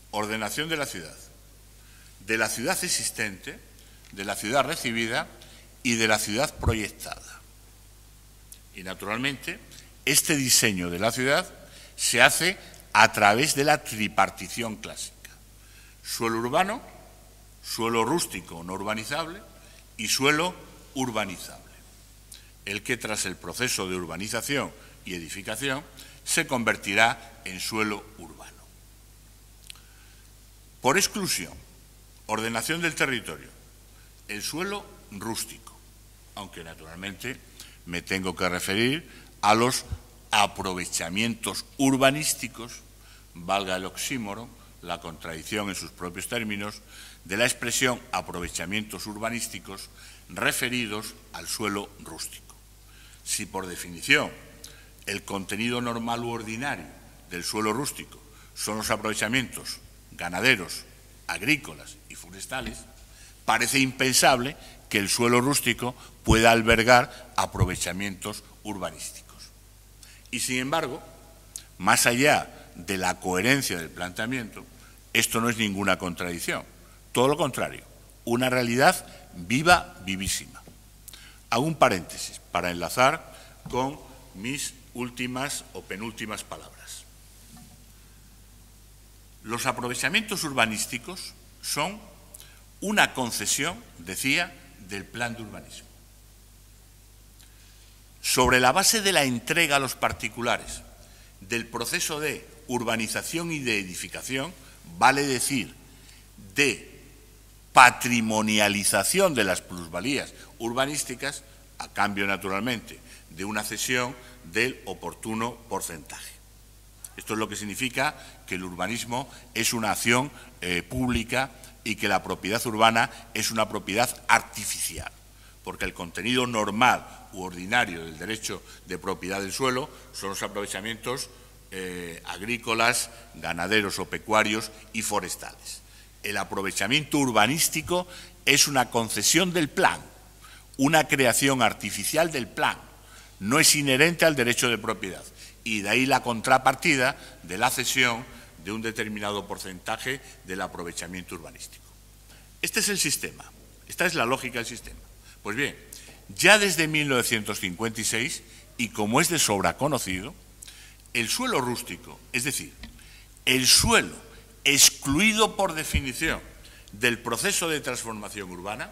ordenación de la ciudad existente, de la ciudad recibida y de la ciudad proyectada. Y naturalmente, este diseño de la ciudad se hace a través de la tripartición clásica: suelo urbano, suelo rústico no urbanizable y suelo urbanizable, el que tras el proceso de urbanización y edificación se convertirá en suelo urbano. Por exclusión, ordenación del territorio, el suelo rústico, aunque naturalmente me tengo que referir a los aprovechamientos urbanísticos, valga el oxímoron, la contradicción en sus propios términos, de la expresión aprovechamientos urbanísticos referidos al suelo rústico. Si por definición el contenido normal u ordinario del suelo rústico son los aprovechamientos ganaderos, agrícolas y forestales, parece impensable que el suelo rústico pueda albergar aprovechamientos urbanísticos. Y sin embargo, más allá de la coherencia del planteamiento, esto no es ninguna contradicción, todo lo contrario, una realidad viva, vivísima. Hago un paréntesis para enlazar con mis últimas o penúltimas palabras. Los aprovechamientos urbanísticos son una concesión, decía, del plan de urbanismo. Sobre la base de la entrega a los particulares del proceso de urbanización y de edificación, vale decir, de patrimonialización de las plusvalías urbanísticas, a cambio, naturalmente, de una cesión del oportuno porcentaje. Esto es lo que significa que el urbanismo es una acción pública y que la propiedad urbana es una propiedad artificial, porque el contenido normal u ordinario del derecho de propiedad del suelo son los aprovechamientos agrícolas, ganaderos o pecuarios y forestales. El aprovechamiento urbanístico es una concesión del plan, una creación artificial del plan, no es inherente al derecho de propiedad, y de ahí la contrapartida de la cesión de un determinado porcentaje del aprovechamiento urbanístico. Este es el sistema, esta es la lógica del sistema. Pues bien, ya desde 1956, y como es de sobra conocido, el suelo rústico, es decir, el suelo excluido por definición del proceso de transformación urbana,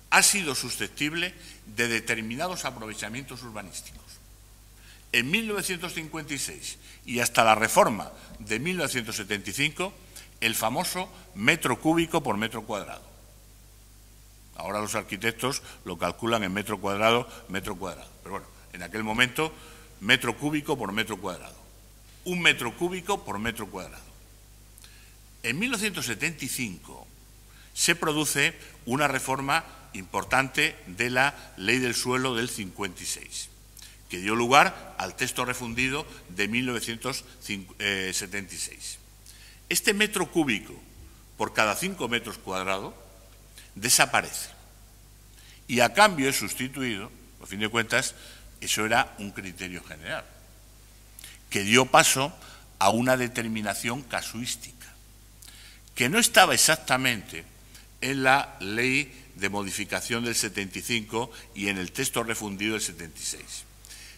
ha sido susceptible de determinados aprovechamientos urbanísticos. En 1956 y hasta la reforma de 1975, el famoso metro cúbico por metro cuadrado. Ahora los arquitectos lo calculan en metro cuadrado. Pero bueno, en aquel momento, metro cúbico por metro cuadrado. 1 metro cúbico por metro cuadrado. En 1975 se produce una reforma importante de la Ley del Suelo del 56, que dio lugar al texto refundido de 1976. Este metro cúbico por cada 5 metros cuadrados desaparece y a cambio es sustituido, a fin de cuentas, eso era un criterio general, que dio paso a una determinación casuística, que no estaba exactamente en la Ley de Modificación del 75 y en el texto refundido del 76,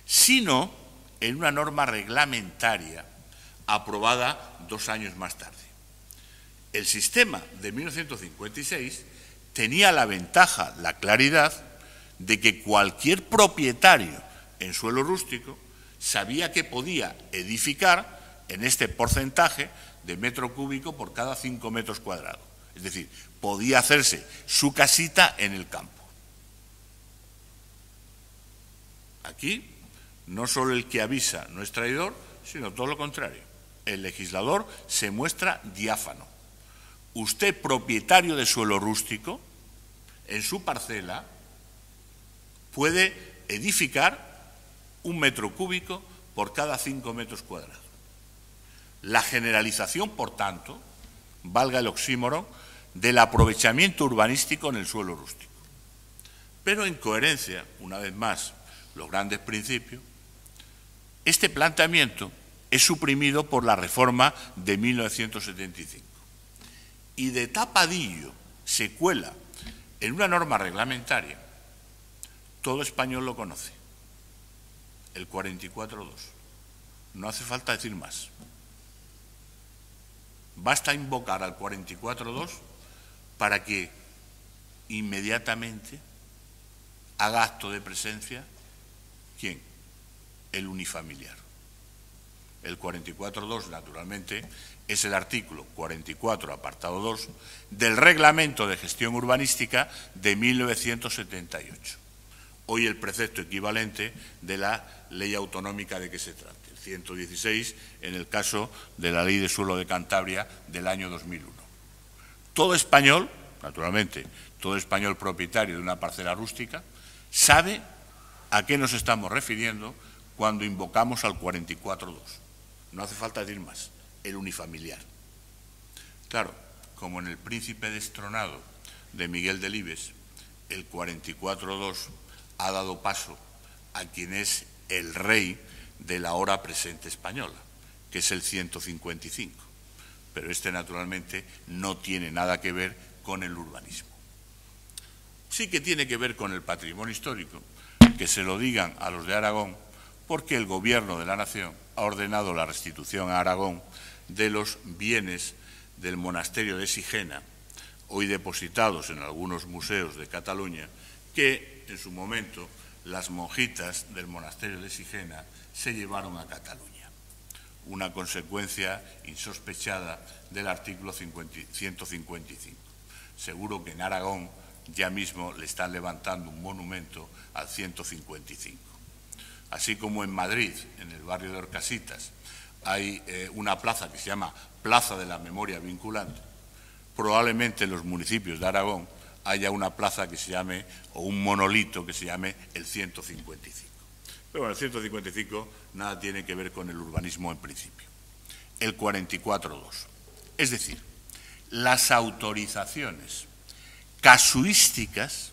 sino en una norma reglamentaria aprobada 2 años más tarde. El sistema de 1956 tenía la ventaja, la claridad, de que cualquier propietario en suelo rústico sabía que podía edificar en este porcentaje de metro cúbico por cada 5 metros cuadrados. Es decir, podía hacerse su casita en el campo. Aquí, no solo el que avisa no es traidor, sino todo lo contrario. El legislador se muestra diáfano. Usted, propietario de suelo rústico, en su parcela, puede edificar 1 metro cúbico por cada 5 metros cuadrados. La generalización, por tanto, valga el oxímoron, del aprovechamiento urbanístico en el suelo rústico. Pero en coherencia, una vez más, los grandes principios, este planteamiento es suprimido por la reforma de 1975 y de tapadillo se cuela en una norma reglamentaria. Todo español lo conoce, el 44.2. No hace falta decir más. Basta invocar al 44.2 para que inmediatamente haga acto de presencia, ¿quién? El unifamiliar. El 44.2, naturalmente, es el artículo 44, apartado 2, del Reglamento de Gestión Urbanística de 1978. Hoy el precepto equivalente de la ley autonómica de que se trate, el 116, en el caso de la Ley de Suelo de Cantabria del año 2001. Todo español, naturalmente, todo español propietario de una parcela rústica, sabe a qué nos estamos refiriendo cuando invocamos al 44.2. No hace falta decir más, el unifamiliar. Claro, como en El Príncipe destronado de Miguel Delibes, el 44.2 ha dado paso a quien es el rey de la hora presente española, que es el 155. Pero este, naturalmente, no tiene nada que ver con el urbanismo. Sí que tiene que ver con el patrimonio histórico, que se lo digan a los de Aragón, porque el Gobierno de la Nación ha ordenado la restitución a Aragón de los bienes del monasterio de Sigena, hoy depositados en algunos museos de Cataluña, que en su momento las monjitas del monasterio de Sigena se llevaron a Cataluña. Una consecuencia insospechada del artículo 155. Seguro que en Aragón ya mismo le están levantando un monumento al 155. Así como en Madrid, en el barrio de Orcasitas, hay una plaza que se llama Plaza de la Memoria Vinculante. Probablemente en los municipios de Aragón haya una plaza que se llame, o un monolito que se llame el 155. Pero bueno, el 155 nada tiene que ver con el urbanismo en principio. El 44.2. Es decir, las autorizaciones casuísticas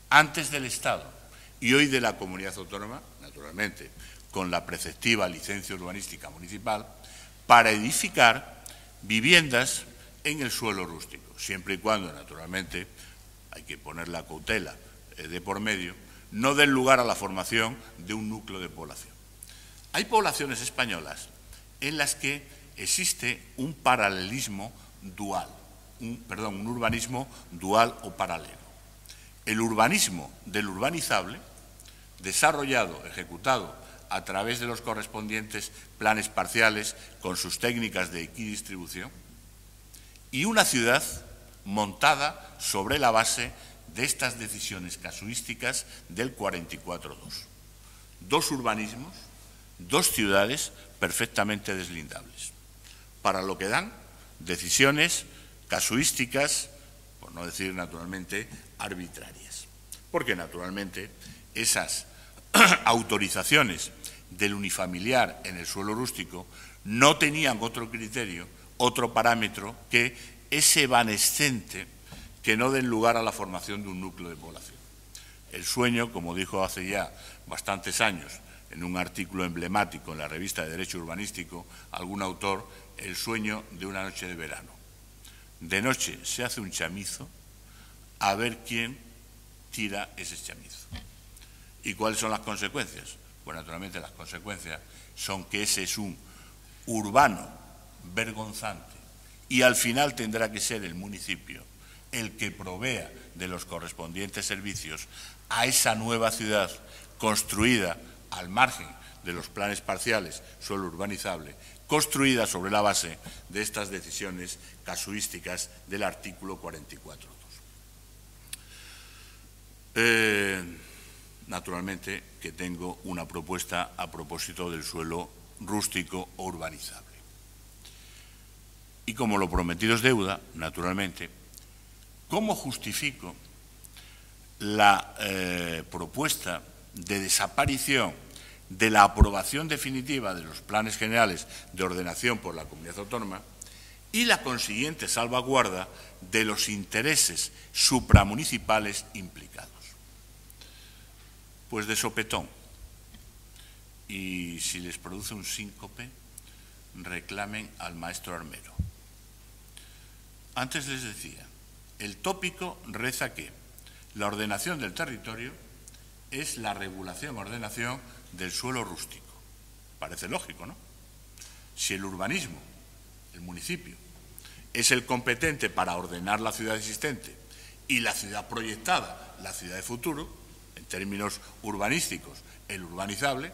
antes del Estado y hoy de la comunidad autónoma, naturalmente, con la preceptiva licencia urbanística municipal, para edificar viviendas en el suelo rústico, siempre y cuando, naturalmente, hay que poner la cautela de por medio, no den lugar a la formación de un núcleo de población. Hay poblaciones españolas en las que existe un paralelismo dual, un urbanismo dual o paralelo. El urbanismo del urbanizable, desarrollado, ejecutado a través de los correspondientes planes parciales con sus técnicas de equidistribución, y una ciudad montada sobre la base de estas decisiones casuísticas del 44.2. Dos urbanismos, dos ciudades perfectamente deslindables, para lo que dan decisiones casuísticas, por no decir naturalmente arbitrarias, porque naturalmente esas autorizaciones del unifamiliar en el suelo rústico no tenían otro criterio, otro parámetro que ese evanescente que no den lugar a la formación de un núcleo de población. El sueño, como dijo hace ya bastantes años en un artículo emblemático en la revista de Derecho Urbanístico, algún autor, el sueño de una noche de verano. De noche se hace un chamizo a ver quién tira ese chamizo. ¿Y cuáles son las consecuencias? Pues naturalmente las consecuencias son que ese es un urbano vergonzante y al final tendrá que ser el municipio el que provea de los correspondientes servicios a esa nueva ciudad construida al margen de los planes parciales, suelo urbanizable, construida sobre la base de estas decisiones casuísticas del artículo 44.2. Naturalmente que tengo una propuesta a propósito del suelo rústico o urbanizable. Y como lo prometido es deuda, naturalmente, ¿cómo justifico la propuesta de desaparición de la aprobación definitiva de los planes generales de ordenación por la comunidad autónoma y la consiguiente salvaguarda de los intereses supramunicipales implicados? Pues de sopetón. Y si les produce un síncope, reclamen al maestro armero. Antes les decía, el tópico reza que la ordenación del territorio es la regulación, ordenación del suelo rústico. Parece lógico, ¿no? Si el urbanismo, el municipio, es el competente para ordenar la ciudad existente y la ciudad proyectada, la ciudad de futuro, en términos urbanísticos, el urbanizable,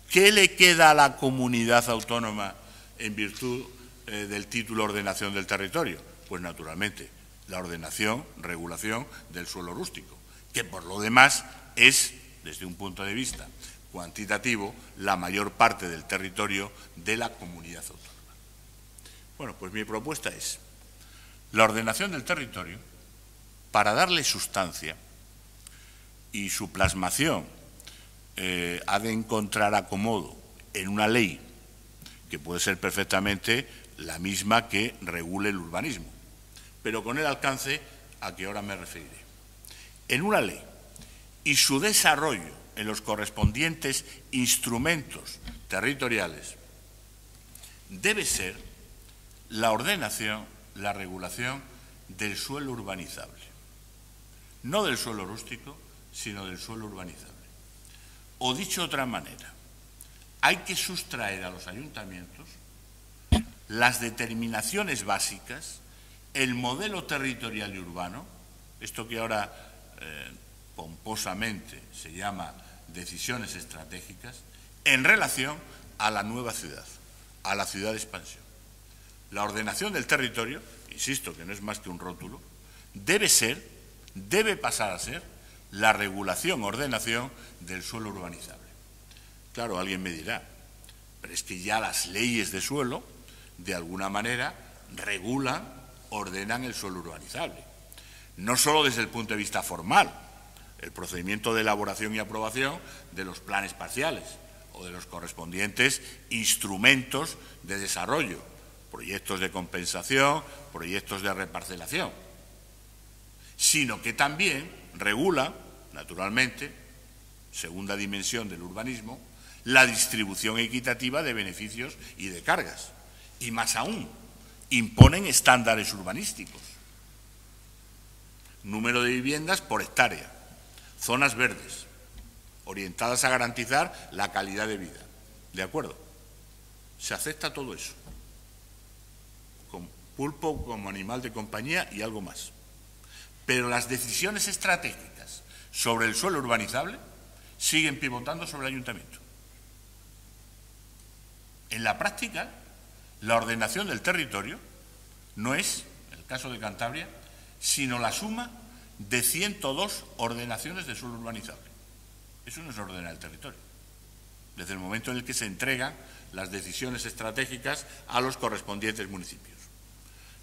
¿qué le queda a la comunidad autónoma en virtud del título Ordenación del Territorio? Pues naturalmente la ordenación, regulación del suelo rústico, que por lo demás es, desde un punto de vista cuantitativo, la mayor parte del territorio de la comunidad autónoma. Bueno, pues mi propuesta es la ordenación del territorio para darle sustancia, y su plasmación ha de encontrar acomodo en una ley que puede ser perfectamente la misma que regule el urbanismo, pero con el alcance a que ahora me referiré. en una ley y su desarrollo en los correspondientes instrumentos territoriales debe ser la ordenación, la regulación del suelo urbanizable. No del suelo rústico, sino del suelo urbanizable. O dicho de otra manera, hay que sustraer a los ayuntamientos las determinaciones básicas, el modelo territorial y urbano, esto que ahora pomposamente se llama decisiones estratégicas, en relación a la nueva ciudad, a la ciudad de expansión. La ordenación del territorio, insisto que no es más que un rótulo, debe pasar a ser la regulación, ordenación del suelo urbanizable. Claro, alguien me dirá, pero es que ya las leyes de suelo, de alguna manera, regulan, ordenan el suelo urbanizable. No solo desde el punto de vista formal, el procedimiento de elaboración y aprobación de los planes parciales o de los correspondientes instrumentos de desarrollo, proyectos de compensación, proyectos de reparcelación, sino que también regula, naturalmente, segunda dimensión del urbanismo, la distribución equitativa de beneficios y de cargas. Y más aún, imponen estándares urbanísticos. Número de viviendas por hectárea, zonas verdes, orientadas a garantizar la calidad de vida. ¿De acuerdo? Se acepta todo eso. Con pulpo como animal de compañía y algo más. Pero las decisiones estratégicas sobre el suelo urbanizable siguen pivotando sobre el ayuntamiento. En la práctica, la ordenación del territorio no es, en el caso de Cantabria, sino la suma de 102 ordenaciones de suelo urbanizable. Eso no es ordenar el territorio. Desde el momento en el que se entregan las decisiones estratégicas a los correspondientes municipios.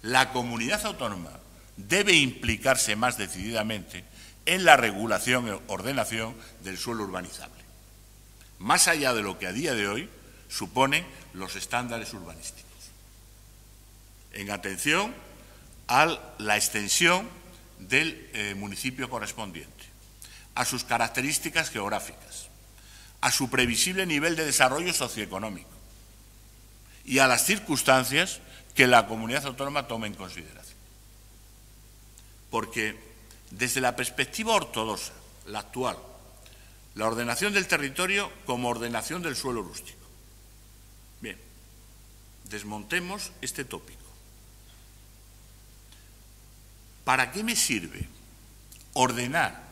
La comunidad autónoma debe implicarse más decididamente en la regulación e ordenación del suelo urbanizable, más allá de lo que a día de hoy suponen los estándares urbanísticos. En atención a la extensión del municipio correspondiente, a sus características geográficas, a su previsible nivel de desarrollo socioeconómico y a las circunstancias que la comunidad autónoma tome en consideración. Porque desde la perspectiva ortodoxa, la actual, la ordenación del territorio como ordenación del suelo rústico. Bien, desmontemos este tópico. ¿Para qué me sirve ordenar,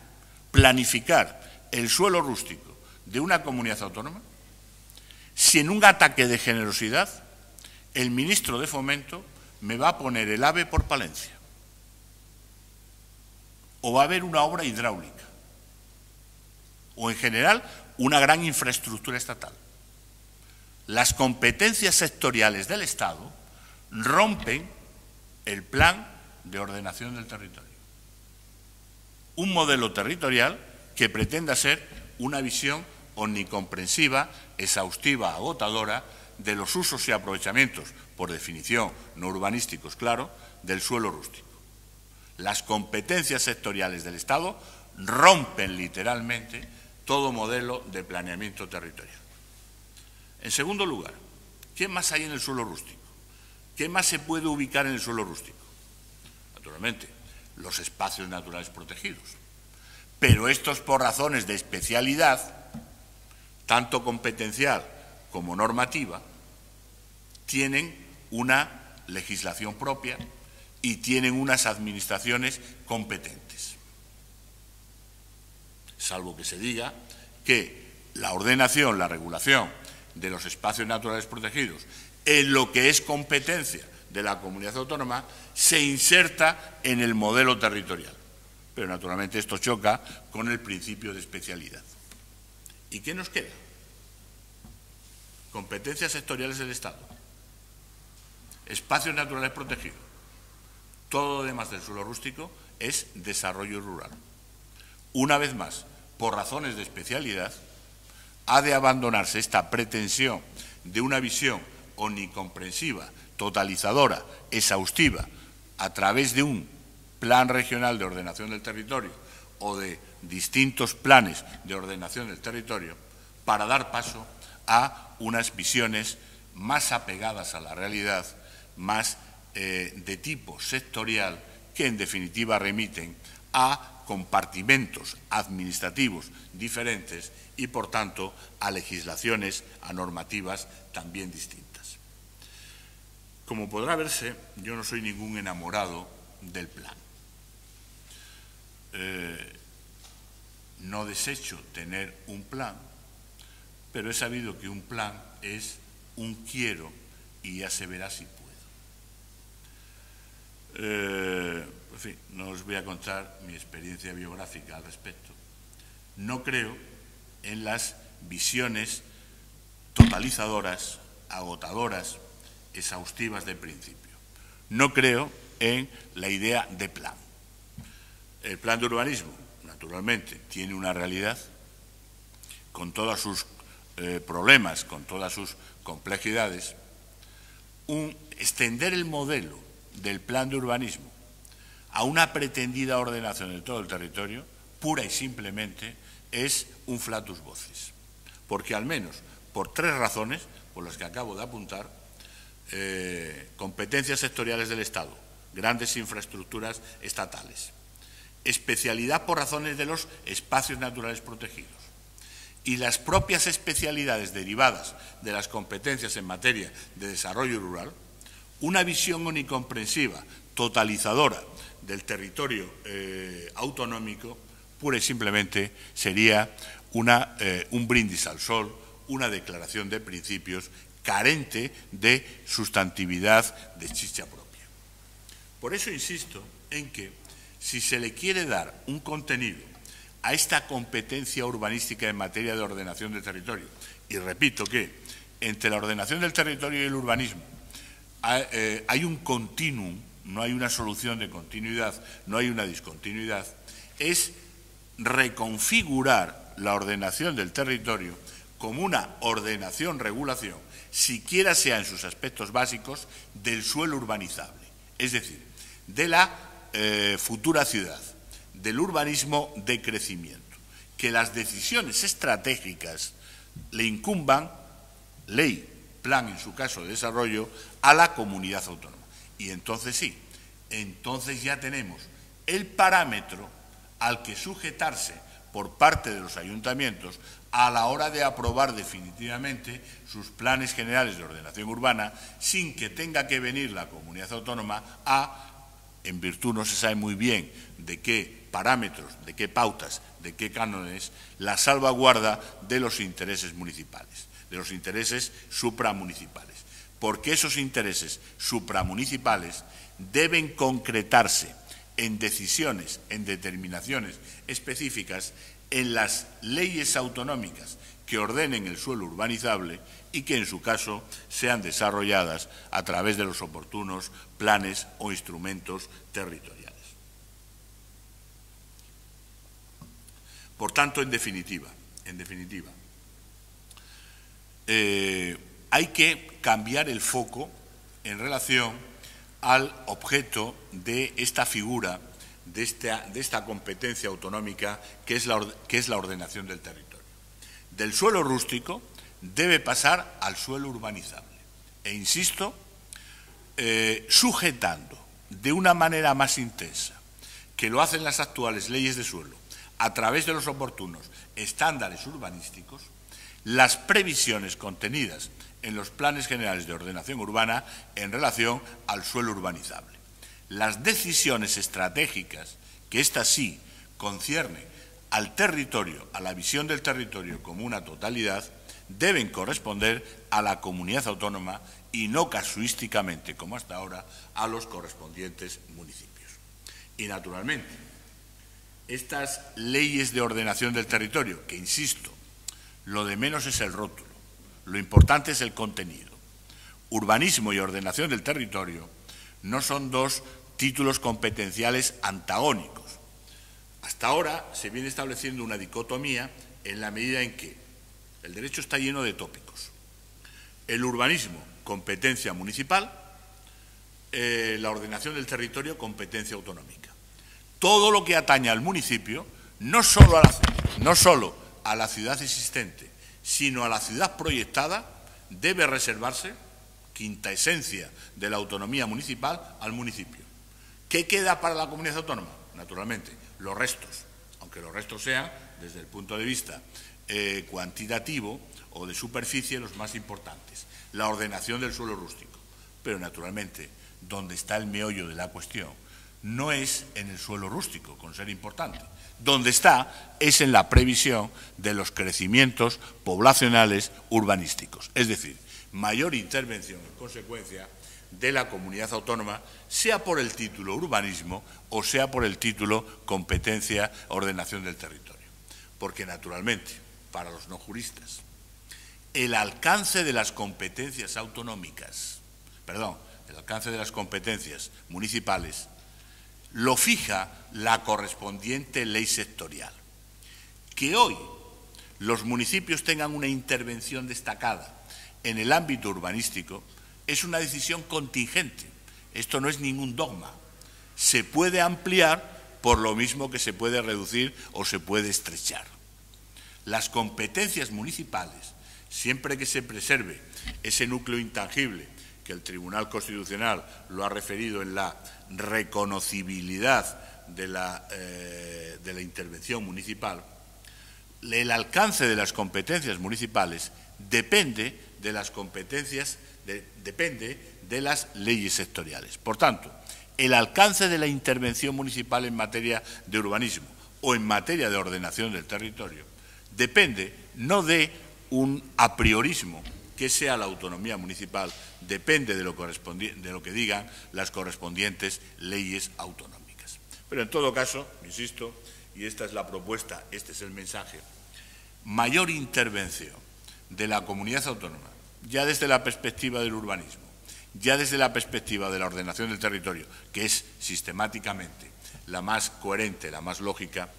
planificar el suelo rústico de una comunidad autónoma si en un ataque de generosidad el ministro de Fomento me va a poner el AVE por Palencia? O va a haber una obra hidráulica, o en general una gran infraestructura estatal. Las competencias sectoriales del Estado rompen el plan de ordenación del territorio. Un modelo territorial que pretenda ser una visión omnicomprensiva, exhaustiva, agotadora de los usos y aprovechamientos, por definición no urbanísticos, claro, del suelo rústico. Las competencias sectoriales del Estado rompen literalmente todo modelo de planeamiento territorial. En segundo lugar, ¿qué más hay en el suelo rústico? ¿Qué más se puede ubicar en el suelo rústico? Naturalmente, los espacios naturales protegidos. Pero estos, por razones de especialidad, tanto competencial como normativa, tienen una legislación propia y tienen unas administraciones competentes. Salvo que se diga que la ordenación, la regulación de los espacios naturales protegidos en lo que es competencia de la comunidad autónoma se inserta en el modelo territorial. Pero naturalmente esto choca con el principio de especialidad. ¿Y qué nos queda? Competencias sectoriales del Estado, espacios naturales protegidos. Todo lo demás del suelo rústico es desarrollo rural. Una vez más, por razones de especialidad, ha de abandonarse esta pretensión de una visión omnicomprensiva, totalizadora, exhaustiva, a través de un plan regional de ordenación del territorio o de distintos planes de ordenación del territorio para dar paso a unas visiones más apegadas a la realidad, más de tipo sectorial, que en definitiva remiten a compartimentos administrativos diferentes y, por tanto, a legislaciones, a normativas también distintas. Como podrá verse, yo no soy ningún enamorado del plan. No desecho tener un plan, pero he sabido que un plan es un quiero y ya se verá si puedo. En fin, no os voy a contar mi experiencia biográfica al respecto. No creo en las visiones totalizadoras, agotadoras, exhaustivas de principio. No creo en la idea de plan. El plan de urbanismo, naturalmente, tiene una realidad con todos sus problemas, con todas sus complejidades. Extender el modelo del plan de urbanismo a una pretendida ordenación de todo el territorio, pura y simplemente, es un flatus vocis. Porque al menos por 3 razones, por las que acabo de apuntar, competencias sectoriales del Estado, grandes infraestructuras estatales, especialidad por razones de los espacios naturales protegidos y las propias especialidades derivadas de las competencias en materia de desarrollo rural, una visión omnicomprensiva, totalizadora del territorio autonómico, pura y simplemente sería un brindis al sol, una declaración de principios carente de sustantividad de chicha propia. Por eso insisto en que si se le quiere dar un contenido a esta competencia urbanística en materia de ordenación del territorio, y repito que entre la ordenación del territorio y el urbanismo hay un continuum, no hay una solución de continuidad, no hay una discontinuidad, es reconfigurar la ordenación del territorio como una ordenación-regulación, siquiera sea en sus aspectos básicos, del suelo urbanizable, es decir, de la futura ciudad, del urbanismo de crecimiento, que las decisiones estratégicas le incumban, ley, plan en su caso de desarrollo, a la comunidad autónoma. Y entonces sí, entonces ya tenemos el parámetro al que sujetarse por parte de los ayuntamientos a la hora de aprobar definitivamente sus planes generales de ordenación urbana, sin que tenga que venir la comunidad autónoma en virtud no se sabe muy bien de qué parámetros, de qué pautas, de qué cánones, la salvaguarda de los intereses municipales, de los intereses supramunicipales. Porque esos intereses supramunicipales deben concretarse en decisiones, en determinaciones específicas, en las leyes autonómicas que ordenen el suelo urbanizable y que en su caso sean desarrolladas a través de los oportunos planes o instrumentos territoriales. Por tanto, en definitiva, hay que cambiar el foco en relación al objeto de esta figura, de esta competencia autonómica que es la ordenación del territorio. Del suelo rústico debe pasar al suelo urbanizable. E insisto, sujetando de una manera más intensa que lo hacen las actuales leyes de suelo a través de los oportunos estándares urbanísticos, las previsiones contenidas en los planes generales de ordenación urbana en relación al suelo urbanizable. Las decisiones estratégicas, que éstas sí conciernen al territorio, a la visión del territorio como una totalidad, deben corresponder a la comunidad autónoma y no casuísticamente, como hasta ahora, a los correspondientes municipios. Y, naturalmente, estas leyes de ordenación del territorio, que, insisto, lo de menos es el rótulo, lo importante es el contenido. Urbanismo y ordenación del territorio no son dos títulos competenciales antagónicos. Hasta ahora se viene estableciendo una dicotomía en la medida en que el derecho está lleno de tópicos. El urbanismo, competencia municipal, la ordenación del territorio, competencia autonómica. Todo lo que atañe al municipio no solo a la ciudad existente, sino a la ciudad proyectada, debe reservarse, quinta esencia de la autonomía municipal, al municipio. ¿Qué queda para la comunidad autónoma? Naturalmente, los restos, aunque los restos sean, desde el punto de vista cuantitativo o de superficie, los más importantes. La ordenación del suelo rústico. Pero, naturalmente, donde está el meollo de la cuestión no es en el suelo rústico, con ser importante. Donde está es en la previsión de los crecimientos poblacionales urbanísticos. Es decir, mayor intervención, en consecuencia, de la comunidad autónoma, sea por el título urbanismo o sea por el título competencia, ordenación del territorio. Porque, naturalmente, para los no juristas, el alcance de las competencias autonómicas, el alcance de las competencias municipales, lo fija la correspondiente ley sectorial. Que hoy los municipios tengan una intervención destacada en el ámbito urbanístico es una decisión contingente. Esto no es ningún dogma. Se puede ampliar por lo mismo que se puede reducir o se puede estrechar. Las competencias municipales, siempre que se preserve ese núcleo intangible que el Tribunal Constitucional lo ha referido en la reconocibilidad de la intervención municipal, el alcance de las competencias municipales depende de las competencias, depende de las leyes sectoriales. Por tanto, el alcance de la intervención municipal en materia de urbanismo o en materia de ordenación del territorio depende no de un apriorismo que sea la autonomía municipal, depende de lo que digan las correspondientes leyes autonómicas. Pero en todo caso, insisto, y esta es la propuesta, este es el mensaje, mayor intervención de la comunidad autónoma, ya desde la perspectiva del urbanismo, ya desde la perspectiva de la ordenación del territorio, que es sistemáticamente la más coherente, la más lógica,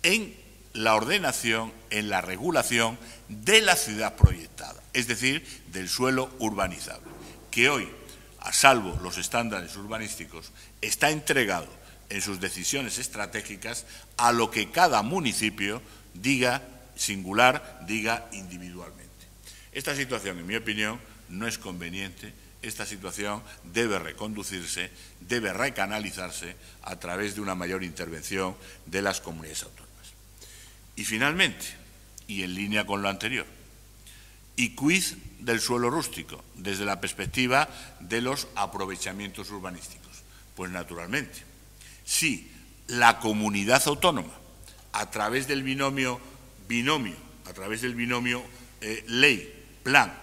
en la ordenación, en la regulación de la ciudad proyectada, es decir, del suelo urbanizable, que hoy, a salvo los estándares urbanísticos, está entregado en sus decisiones estratégicas a lo que cada municipio diga singular, diga individualmente. Esta situación, en mi opinión, no es conveniente. Esta situación debe reconducirse, debe recanalizarse a través de una mayor intervención de las comunidades autónomas. Y finalmente, y en línea con lo anterior, y quid del suelo rústico desde la perspectiva de los aprovechamientos urbanísticos. Pues naturalmente, si la comunidad autónoma, a través del binomio, ley-plan,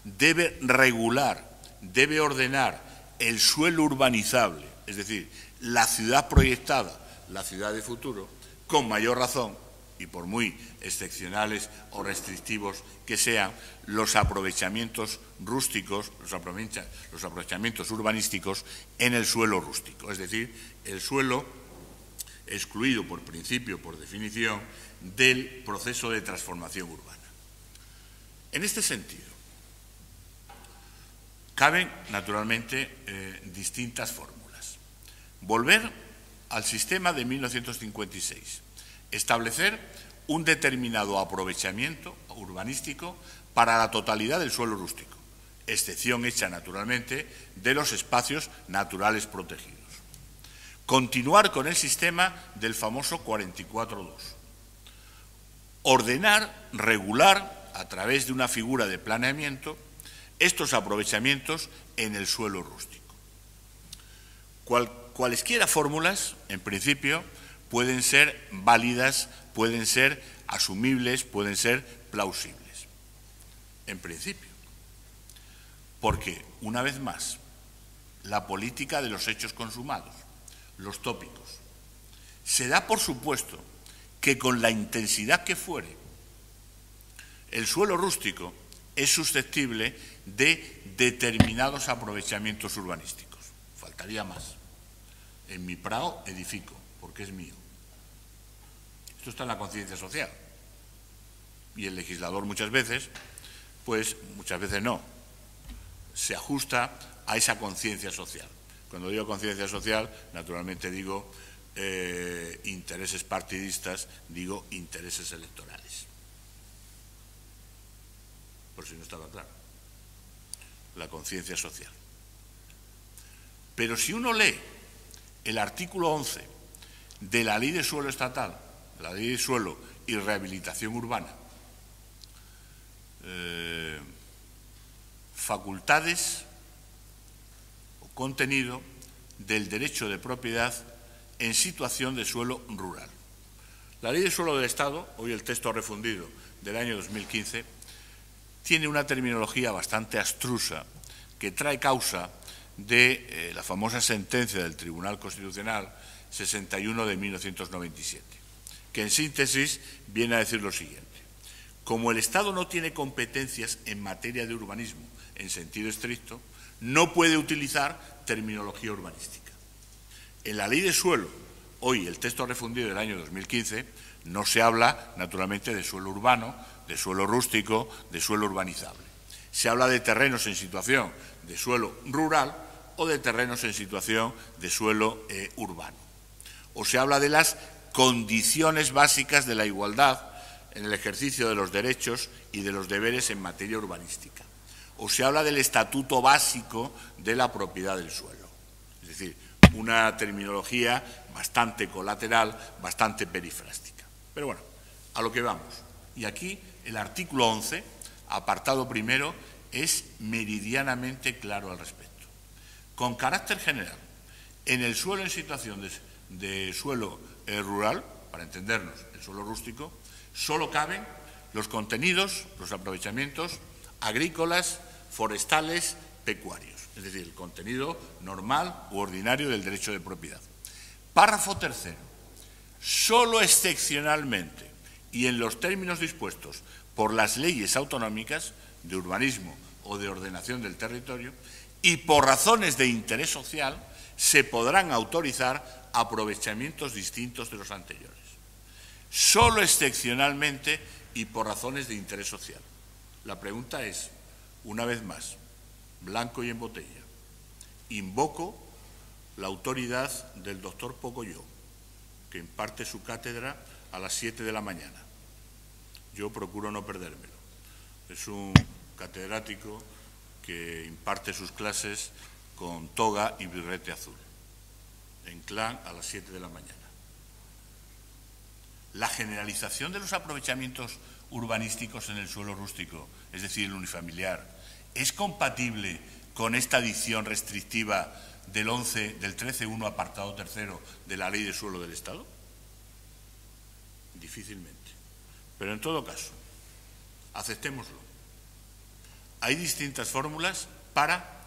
debe regular, debe ordenar el suelo urbanizable, es decir, la ciudad proyectada, la ciudad de futuro, con mayor razón, y por muy excepcionales o restrictivos que sean, los aprovechamientos rústicos, los aprovechamientos urbanísticos en el suelo rústico, es decir, el suelo excluido por principio, por definición, del proceso de transformación urbana. En este sentido, caben, naturalmente, distintas fórmulas. Volver al sistema de 1956, establecer un determinado aprovechamiento urbanístico para la totalidad del suelo rústico, excepción hecha, naturalmente, de los espacios naturales protegidos. Continuar con el sistema del famoso 44.2. Ordenar, regular, a través de una figura de planeamiento, estos aprovechamientos en el suelo rústico. Cualesquiera fórmulas, en principio, pueden ser válidas, pueden ser asumibles, pueden ser plausibles. En principio. Porque, una vez más, la política de los hechos consumados, los tópicos, se da por supuesto que con la intensidad que fuere, el suelo rústico es susceptible de determinados aprovechamientos urbanísticos. Faltaría más. En mi prado edifico, porque es mío. Esto está en la conciencia social. Y el legislador muchas veces no, se ajusta a esa conciencia social. Cuando digo conciencia social, naturalmente digo intereses partidistas, digo intereses electorales. Por si no estaba claro. La conciencia social. Pero si uno lee el artículo 11 de la Ley de Suelo Estatal, la Ley de Suelo y Rehabilitación Urbana, facultades o contenido del derecho de propiedad en situación de suelo rural. La Ley de Suelo del Estado, hoy el texto refundido del año 2015, tiene una terminología bastante abstrusa que trae causa de la famosa sentencia del Tribunal Constitucional 61 de 1997, que en síntesis viene a decir lo siguiente. Como el Estado no tiene competencias en materia de urbanismo en sentido estricto, no puede utilizar terminología urbanística. En la Ley de Suelo, hoy el texto refundido del año 2015, no se habla, naturalmente, de suelo urbano, de suelo rústico, de suelo urbanizable. Se habla de terrenos en situación de suelo rural o de terrenos en situación de suelo urbano. O se habla de las condiciones básicas de la igualdad en el ejercicio de los derechos y de los deberes en materia urbanística. O se habla del estatuto básico de la propiedad del suelo. Es decir, una terminología bastante colateral, bastante perifrástica. Pero bueno, a lo que vamos. Y aquí el artículo 11, apartado primero, es meridianamente claro al respecto. Con carácter general, en el suelo en situación de suelo rural, para entendernos, el suelo rústico, solo caben los contenidos, los aprovechamientos agrícolas, forestales, pecuarios, es decir, el contenido normal u ordinario del derecho de propiedad. Párrafo tercero. Solo excepcionalmente y en los términos dispuestos por las leyes autonómicas de urbanismo o de ordenación del territorio y por razones de interés social se podrán autorizar aprovechamientos distintos de los anteriores. Solo excepcionalmente y por razones de interés social. La pregunta es, una vez más, blanco y en botella, invoco la autoridad del doctor Pocoyo, que imparte su cátedra a las 7 de la mañana. Yo procuro no perdérmelo. Es un catedrático que imparte sus clases con toga y birrete azul, en clan a las 7 de la mañana. La generalización de los aprovechamientos urbanísticos en el suelo rústico, es decir, el unifamiliar, ¿es compatible con esta dicción restrictiva del 13.1 apartado tercero de la Ley de Suelo del Estado? Difícilmente. Pero en todo caso, aceptémoslo. Hay distintas fórmulas para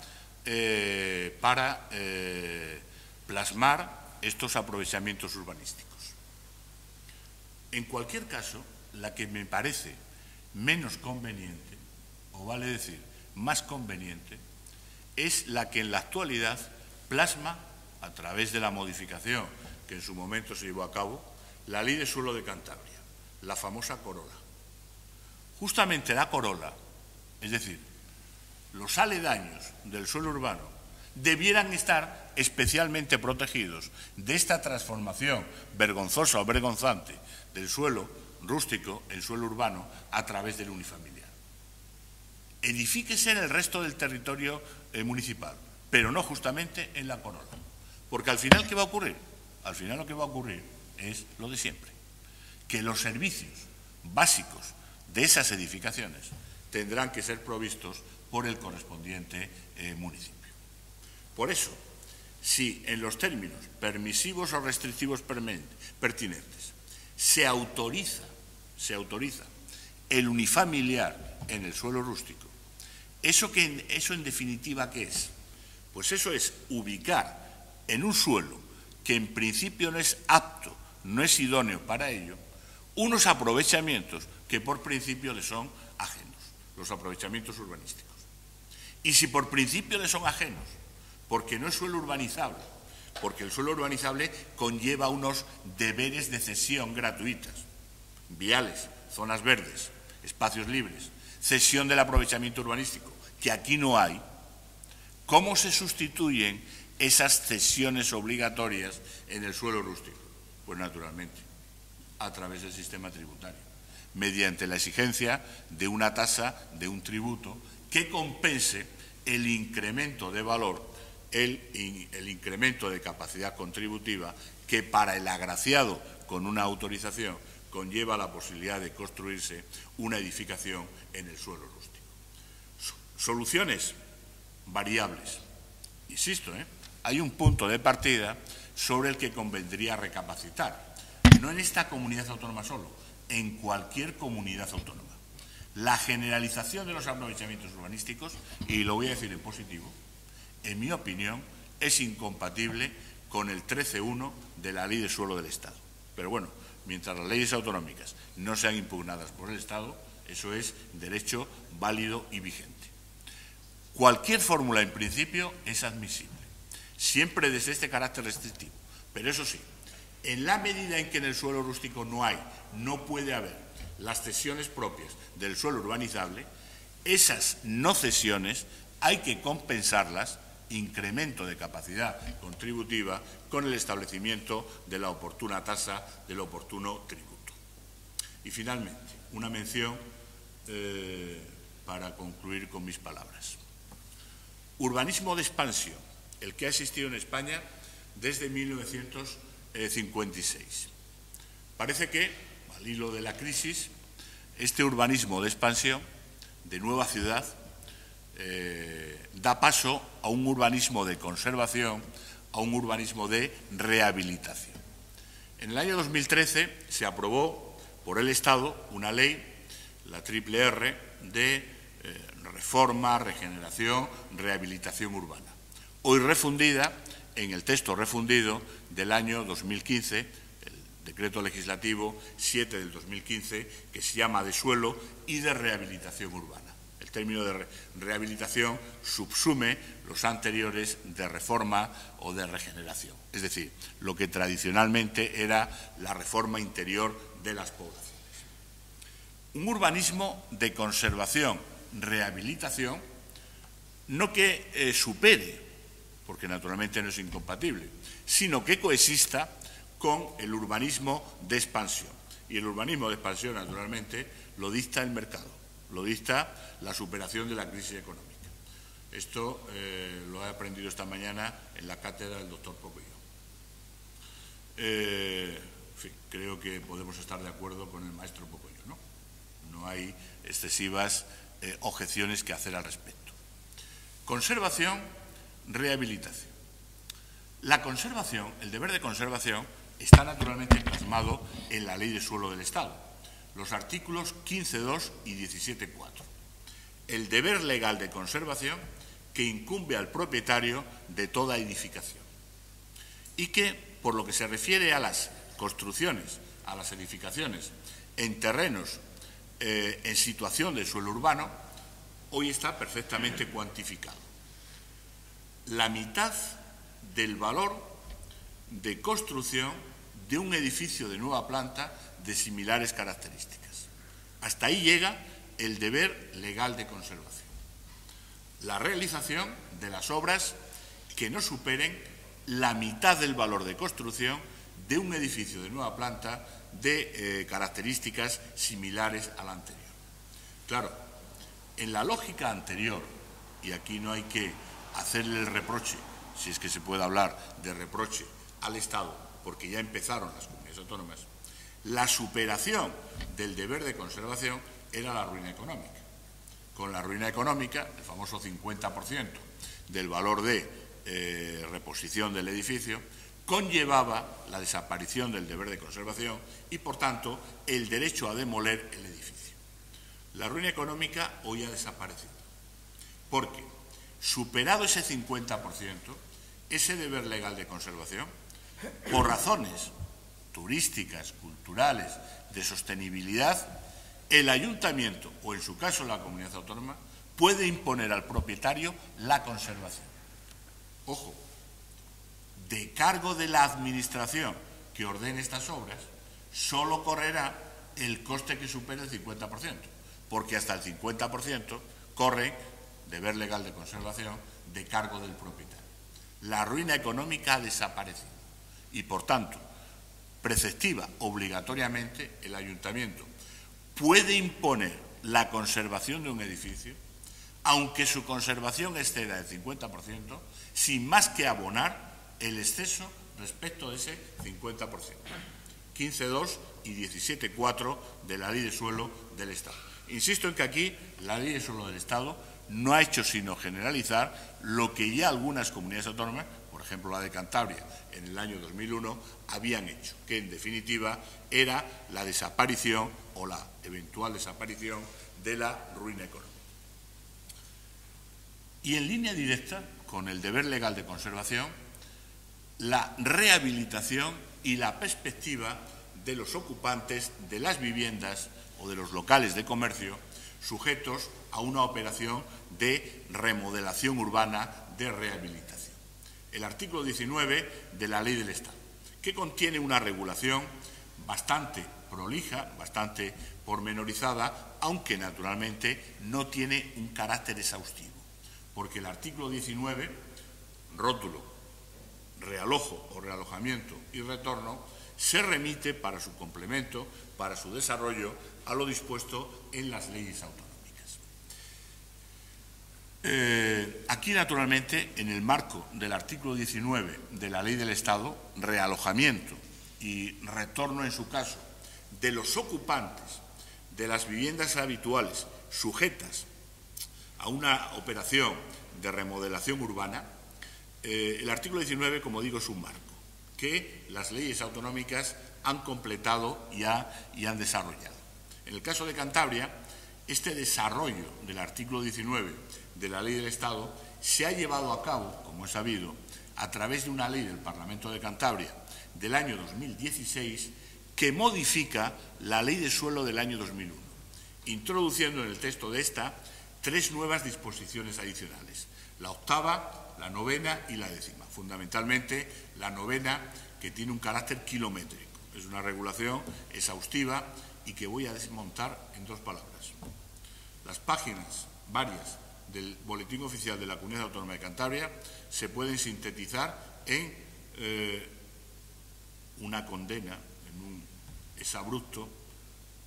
plasmar estos aprovechamientos urbanísticos. En cualquier caso, la que me parece menos conveniente, o vale decir más conveniente, es la que en la actualidad plasma, a través de la modificación que en su momento se llevó a cabo, la Ley de Suelo de Cantabria, la famosa Corola. Justamente la Corola, es decir, los aledaños del suelo urbano, debieran estar especialmente protegidos de esta transformación vergonzosa o vergonzante del suelo rústico en suelo urbano a través del unifamiliar. Edifíquese en el resto del territorio municipal, pero no justamente en la Corola. Porque al final, ¿qué va a ocurrir? Al final lo que va a ocurrir es lo de siempre, que los servicios básicos de esas edificaciones tendrán que ser provistos por el correspondiente municipio. Por eso, si en los términos permisivos o restrictivos pertinentes se autoriza el unifamiliar en el suelo rústico, ¿eso en definitiva qué es? Pues eso es ubicar en un suelo que en principio no es apto, no es idóneo para ello, unos aprovechamientos que por principio le son ajenos, los aprovechamientos urbanísticos. Y si por principio le son ajenos, porque no es suelo urbanizable, porque el suelo urbanizable conlleva unos deberes de cesión gratuitas, viales, zonas verdes, espacios libres, cesión del aprovechamiento urbanístico, que aquí no hay, ¿cómo se sustituyen esas cesiones obligatorias en el suelo rústico? Pues naturalmente, a través del sistema tributario, mediante la exigencia de una tasa, de un tributo, que compense el incremento de valor, el incremento de capacidad contributiva que para el agraciado con una autorización conlleva la posibilidad de construirse una edificación en el suelo rústico. Soluciones variables. Insisto, hay un punto de partida sobre el que convendría recapacitar. No en esta comunidad autónoma solo, en cualquier comunidad autónoma. La generalización de los aprovechamientos urbanísticos, y lo voy a decir en positivo, en mi opinión, es incompatible con el 13.1 de la Ley de Suelo del Estado. Pero bueno, mientras las leyes autonómicas no sean impugnadas por el Estado, eso es derecho válido y vigente. Cualquier fórmula, en principio, es admisible, siempre desde este carácter restrictivo. Pero eso sí, en la medida en que en el suelo rústico no puede haber las cesiones propias del suelo urbanizable, esas no cesiones hay que compensarlas, incremento de capacidad contributiva, con el establecimiento de la oportuna tasa, del oportuno tributo. Y finalmente, una mención para concluir con mis palabras. Urbanismo de expansión, el que ha existido en España desde 1956. Parece que, al hilo de la crisis, este urbanismo de expansión, de nueva ciudad, da paso a un urbanismo de conservación, a un urbanismo de rehabilitación. En el año 2013 se aprobó por el Estado una ley, la RRR, de reforma, regeneración, rehabilitación urbana, hoy refundida en el texto refundido del año 2015, el decreto legislativo 7 del 2015, que se llama de suelo y de rehabilitación urbana. El término de rehabilitación subsume los anteriores de reforma o de regeneración, es decir, lo que tradicionalmente era la reforma interior de las poblaciones. Un urbanismo de conservación, rehabilitación, no que supere, porque naturalmente no es incompatible, sino que coexista con el urbanismo de expansión. Y el urbanismo de expansión, naturalmente, lo dicta el mercado, lo dicta la superación de la crisis económica. Esto lo he aprendido esta mañana en la cátedra del doctor Pocoyo. En fin, creo que podemos estar de acuerdo con el maestro Pocoyo, ¿no? No hay excesivas objeciones que hacer al respecto. Conservación, rehabilitación. La conservación, el deber de conservación, está naturalmente plasmado en la Ley de Suelo del Estado, los artículos 15.2 y 17.4. El deber legal de conservación que incumbe al propietario de toda edificación y que, por lo que se refiere a las construcciones, a las edificaciones en terrenos en situación de suelo urbano, hoy está perfectamente cuantificado. La mitad del valor de construcción de un edificio de nueva planta de similares características. Hasta ahí llega el deber legal de conservación. La realización de las obras que no superen la mitad del valor de construcción de un edificio de nueva planta de características similares a la anterior. Claro, en la lógica anterior, y aquí no hay que hacerle el reproche, si es que se puede hablar de reproche al Estado, porque ya empezaron las comunidades autónomas, la superación del deber de conservación era la ruina económica. Con la ruina económica, el famoso 50% del valor de reposición del edificio, conllevaba la desaparición del deber de conservación y, por tanto, el derecho a demoler el edificio. La ruina económica hoy ha desaparecido, porque, superado ese 50%, ese deber legal de conservación, por razones turísticas, culturales, de sostenibilidad, el ayuntamiento, o en su caso la comunidad autónoma, puede imponer al propietario la conservación. Ojo, de cargo de la administración que ordene estas obras, solo correrá el coste que supere el 50%, porque hasta el 50% corre deber legal de conservación de cargo del propietario. La ruina económica ha desaparecido y, por tanto, preceptiva obligatoriamente, el ayuntamiento puede imponer la conservación de un edificio, aunque su conservación exceda el 50%, sin más que abonar el exceso respecto de ese 50%. 15.2 y 17.4 de la Ley de Suelo del Estado. Insisto en que aquí la Ley de Suelo del Estado no ha hecho sino generalizar lo que ya algunas comunidades autónomas, por ejemplo la de Cantabria, en el año 2001, habían hecho, que en definitiva era la desaparición o la eventual desaparición de la ruina económica. Y en línea directa con el deber legal de conservación, la rehabilitación y la perspectiva de los ocupantes de las viviendas o de los locales de comercio sujetos a una operación de remodelación urbana de rehabilitación. El artículo 19 de la Ley del Estado, que contiene una regulación bastante prolija, bastante pormenorizada, aunque naturalmente no tiene un carácter exhaustivo, porque el artículo 19, rótulo, realojo o realojamiento y retorno, se remite para su complemento, para su desarrollo, a lo dispuesto en las leyes autonómicas. Aquí, naturalmente, en el marco del artículo 19 de la Ley del Estado, realojamiento y retorno, en su caso, de los ocupantes de las viviendas habituales sujetas a una operación de remodelación urbana, el artículo 19, como digo, es un marco que las leyes autonómicas han completado y han desarrollado. En el caso de Cantabria, este desarrollo del artículo 19 de la Ley del Estado se ha llevado a cabo, como es sabido, a través de una ley del Parlamento de Cantabria del año 2016 que modifica la Ley de Suelo del año 2001, introduciendo en el texto de esta 3 nuevas disposiciones adicionales: la 8ª, la 9ª y la 10ª. Fundamentalmente, la 9ª, que tiene un carácter kilométrico. Es una regulación exhaustiva y que voy a desmontar en 2 palabras. Las páginas varias del Boletín Oficial de la Comunidad Autónoma de Cantabria se pueden sintetizar en una condena, en un exabrupto,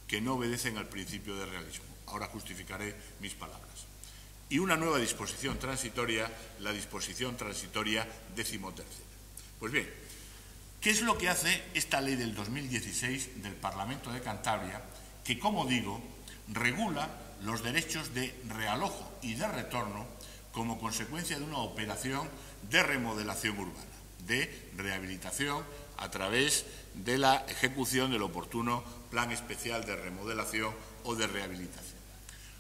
que no obedecen al principio de realismo. Ahora justificaré mis palabras. Y una nueva disposición transitoria, la disposición transitoria 13ª. Pues bien, ¿qué es lo que hace esta ley del 2016 del Parlamento de Cantabria, que, como digo, regula los derechos de realojo y de retorno como consecuencia de una operación de remodelación urbana, de rehabilitación a través de la ejecución del oportuno plan especial de remodelación o de rehabilitación?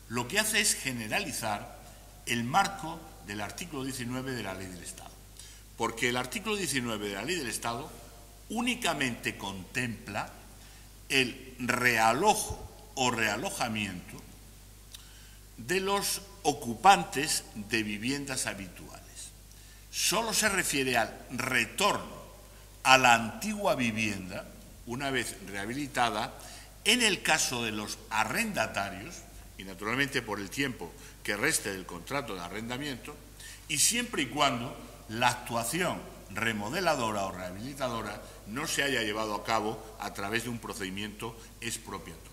Lo que hace es generalizar el marco del artículo 19 de la Ley del Estado, porque el artículo 19 de la Ley del Estado únicamente contempla el realojo o realojamiento de los ocupantes de viviendas habituales. Solo se refiere al retorno a la antigua vivienda, una vez rehabilitada, en el caso de los arrendatarios, y naturalmente por el tiempo que reste del contrato de arrendamiento, y siempre y cuando la actuación remodeladora o rehabilitadora no se haya llevado a cabo a través de un procedimiento expropiatorio.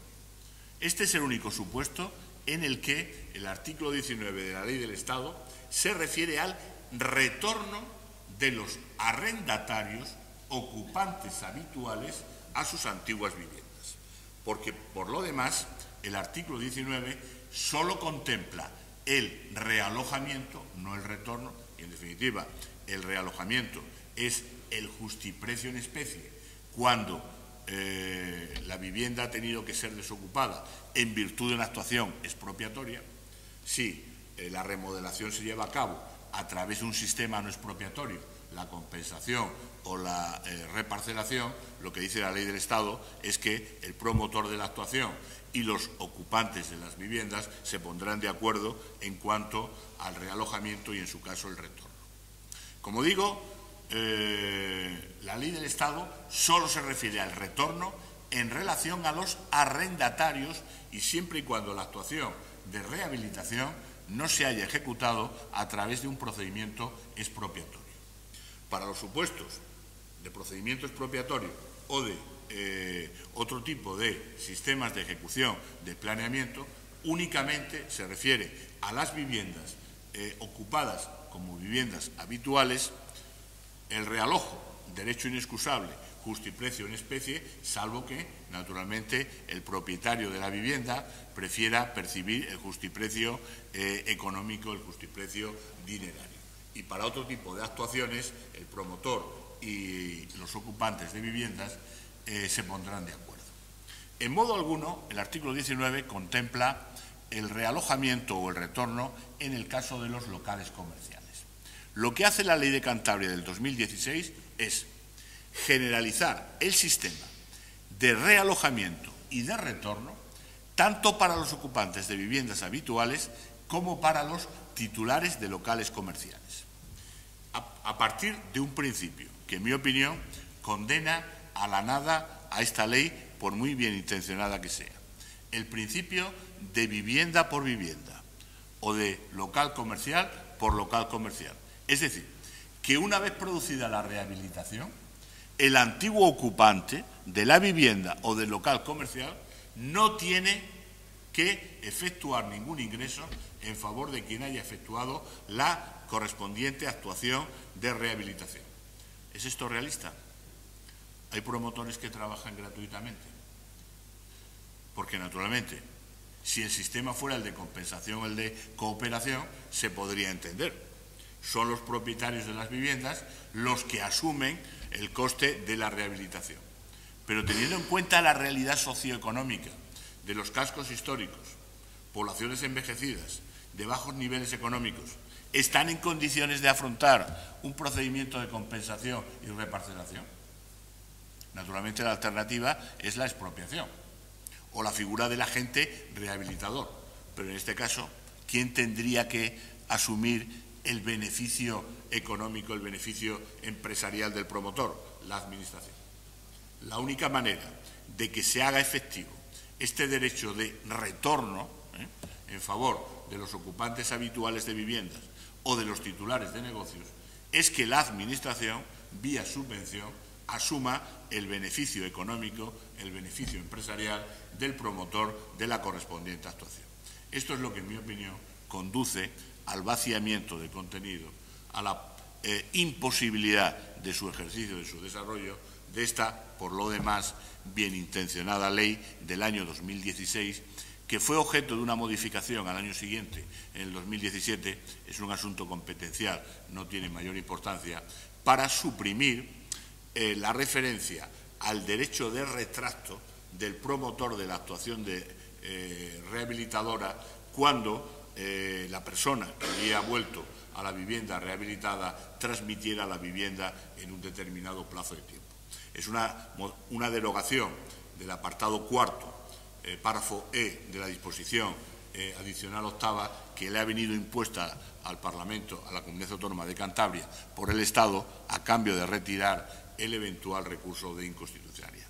Este es el único supuesto en el que el artículo 19 de la Ley del Estado se refiere al retorno de los arrendatarios ocupantes habituales a sus antiguas viviendas, porque por lo demás el artículo 19 solo contempla el realojamiento, no el retorno, y en definitiva el realojamiento es el justiprecio en especie cuando la vivienda ha tenido que ser desocupada en virtud de una actuación expropiatoria. Si la remodelación se lleva a cabo a través de un sistema no expropiatorio, la compensación o la reparcelación, lo que dice la Ley del Estado es que el promotor de la actuación y los ocupantes de las viviendas se pondrán de acuerdo en cuanto al realojamiento y, en su caso, el retorno. Como digo, la Ley del Estado solo se refiere al retorno en relación a los arrendatarios y siempre y cuando la actuación de rehabilitación no se haya ejecutado a través de un procedimiento expropiatorio. Para los supuestos de procedimiento expropiatorio o de otro tipo de sistemas de ejecución de planeamiento, únicamente se refiere a las viviendas ocupadas como viviendas habituales, el realojo, derecho inexcusable, justiprecio en especie, salvo que, naturalmente, el propietario de la vivienda prefiera percibir el justiprecio económico, el justiprecio dinerario. Y para otro tipo de actuaciones, el promotor y los ocupantes de viviendas se pondrán de acuerdo. En modo alguno, el artículo 19 contempla el realojamiento o el retorno en el caso de los locales comerciales. Lo que hace la Ley de Cantabria del 2016 es generalizar el sistema de realojamiento y de retorno tanto para los ocupantes de viviendas habituales como para los titulares de locales comerciales, a partir de un principio que, en mi opinión, condena a la nada a esta ley, por muy bien intencionada que sea. El principio de vivienda por vivienda o de local comercial por local comercial. Es decir, que una vez producida la rehabilitación, el antiguo ocupante de la vivienda o del local comercial no tiene que efectuar ningún ingreso en favor de quien haya efectuado la correspondiente actuación de rehabilitación. ¿Es esto realista? Hay promotores que trabajan gratuitamente. Porque, naturalmente, si el sistema fuera el de compensación o el de cooperación, se podría entender. Son los propietarios de las viviendas los que asumen el coste de la rehabilitación. Pero teniendo en cuenta la realidad socioeconómica de los cascos históricos, poblaciones envejecidas, de bajos niveles económicos, ¿están en condiciones de afrontar un procedimiento de compensación y reparcelación? Naturalmente, la alternativa es la expropiación o la figura del agente rehabilitador. Pero en este caso, ¿quién tendría que asumir el beneficio económico, el beneficio empresarial del promotor? La Administración. La única manera de que se haga efectivo este derecho de retorno en favor de los ocupantes habituales de viviendas o de los titulares de negocios es que la Administración, vía subvención, asuma el beneficio económico, el beneficio empresarial del promotor de la correspondiente actuación. Esto es lo que, en mi opinión, conduce al vaciamiento de contenido, a la imposibilidad de su ejercicio, de su desarrollo, de esta, por lo demás, bien intencionada ley del año 2016, que fue objeto de una modificación al año siguiente, en el 2017, es un asunto competencial, no tiene mayor importancia, para suprimir la referencia al derecho de retracto del promotor de la actuación rehabilitadora cuando la persona que había vuelto a la vivienda rehabilitada transmitiera la vivienda en un determinado plazo de tiempo. Es una derogación del apartado cuarto, párrafo E de la disposición adicional octava que le ha venido impuesta al Parlamento, a la Comunidad Autónoma de Cantabria, por el Estado, a cambio de retirar el eventual recurso de inconstitucionalidad.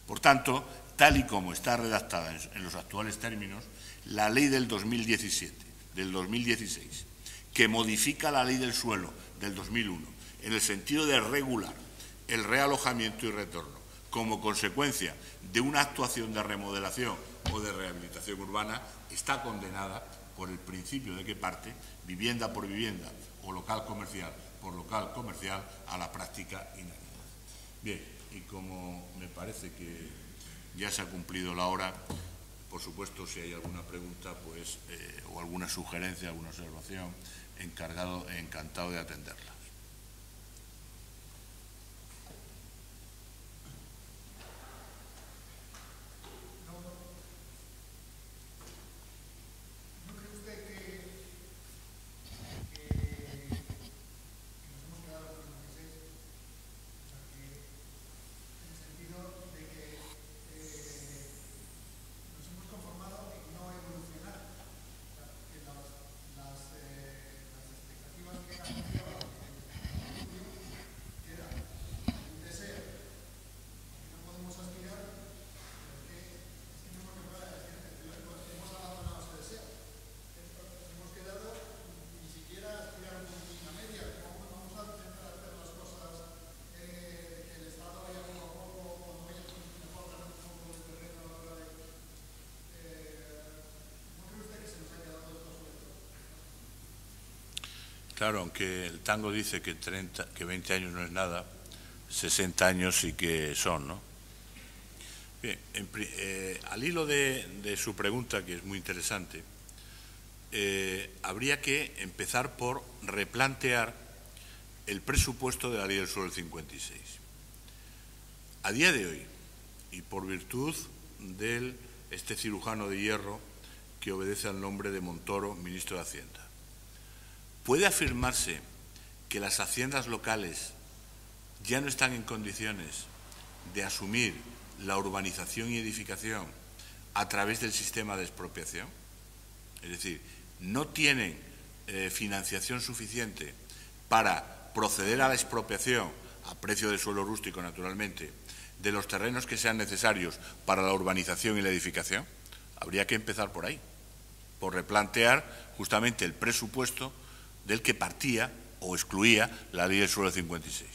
Por tanto, tal y como está redactada en los actuales términos, la ley del 2017, del 2016, que modifica la ley del suelo del 2001 en el sentido de regular el realojamiento y retorno como consecuencia de una actuación de remodelación o de rehabilitación urbana, está condenada por el principio de que parte, vivienda por vivienda o local comercial por local comercial, a la práctica inanimada. Bien, y como me parece que ya se ha cumplido la hora, por supuesto, si hay alguna pregunta pues, o alguna sugerencia, alguna observación, encantado de atenderla. Claro, aunque el tango dice que 20 años no es nada, 60 años sí que son, ¿no? Bien, al hilo de su pregunta, que es muy interesante, habría que empezar por replantear el presupuesto de la Ley del Suelo del 56. A día de hoy, y por virtud de este cirujano de hierro que obedece al nombre de Montoro, ministro de Hacienda, ¿puede afirmarse que las haciendas locales ya no están en condiciones de asumir la urbanización y edificación a través del sistema de expropiación? Es decir, no tienen financiación suficiente para proceder a la expropiación, a precio de suelo rústico naturalmente, de los terrenos que sean necesarios para la urbanización y la edificación. Habría que empezar por ahí, por replantear justamente el presupuesto del que partía o excluía la Ley del Suelo del 56.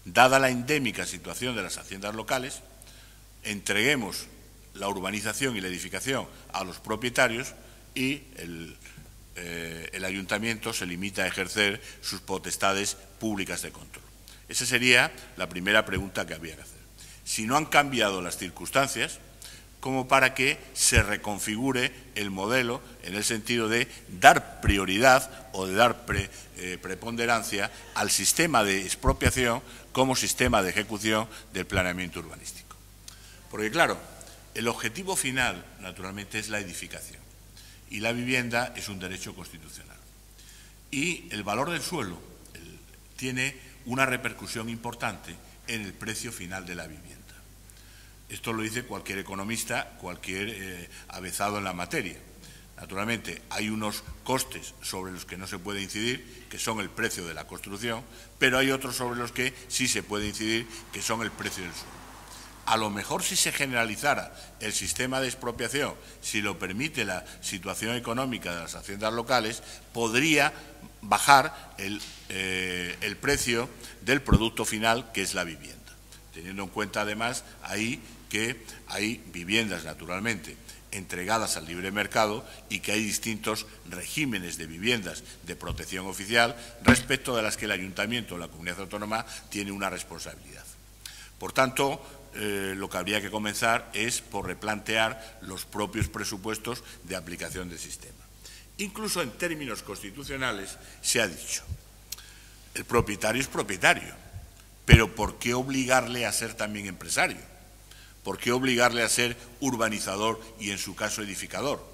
Dada la endémica situación de las haciendas locales, entreguemos la urbanización y la edificación a los propietarios y el ayuntamiento se limita a ejercer sus potestades públicas de control. Esa sería la primera pregunta que habría que hacer. Si no han cambiado las circunstancias, como para que se reconfigure el modelo en el sentido de dar prioridad o de dar preponderancia al sistema de expropiación como sistema de ejecución del planeamiento urbanístico. Porque, claro, el objetivo final, naturalmente, es la edificación y la vivienda es un derecho constitucional. Y el valor del suelo tiene una repercusión importante en el precio final de la vivienda. Esto lo dice cualquier economista, cualquier avezado en la materia. Naturalmente, hay unos costes sobre los que no se puede incidir, que son el precio de la construcción, pero hay otros sobre los que sí se puede incidir, que son el precio del suelo. A lo mejor, si se generalizara el sistema de expropiación, si lo permite la situación económica de las haciendas locales, podría bajar el precio del producto final, que es la vivienda. Teniendo en cuenta, además, ahí que hay viviendas, naturalmente, entregadas al libre mercado y que hay distintos regímenes de viviendas de protección oficial respecto de las que el ayuntamiento o la comunidad autónoma tiene una responsabilidad. Por tanto, lo que habría que comenzar es por replantear los propios presupuestos de aplicación del sistema. Incluso en términos constitucionales se ha dicho, el propietario es propietario, pero ¿por qué obligarle a ser también empresario? ¿Por qué obligarle a ser urbanizador y, en su caso, edificador?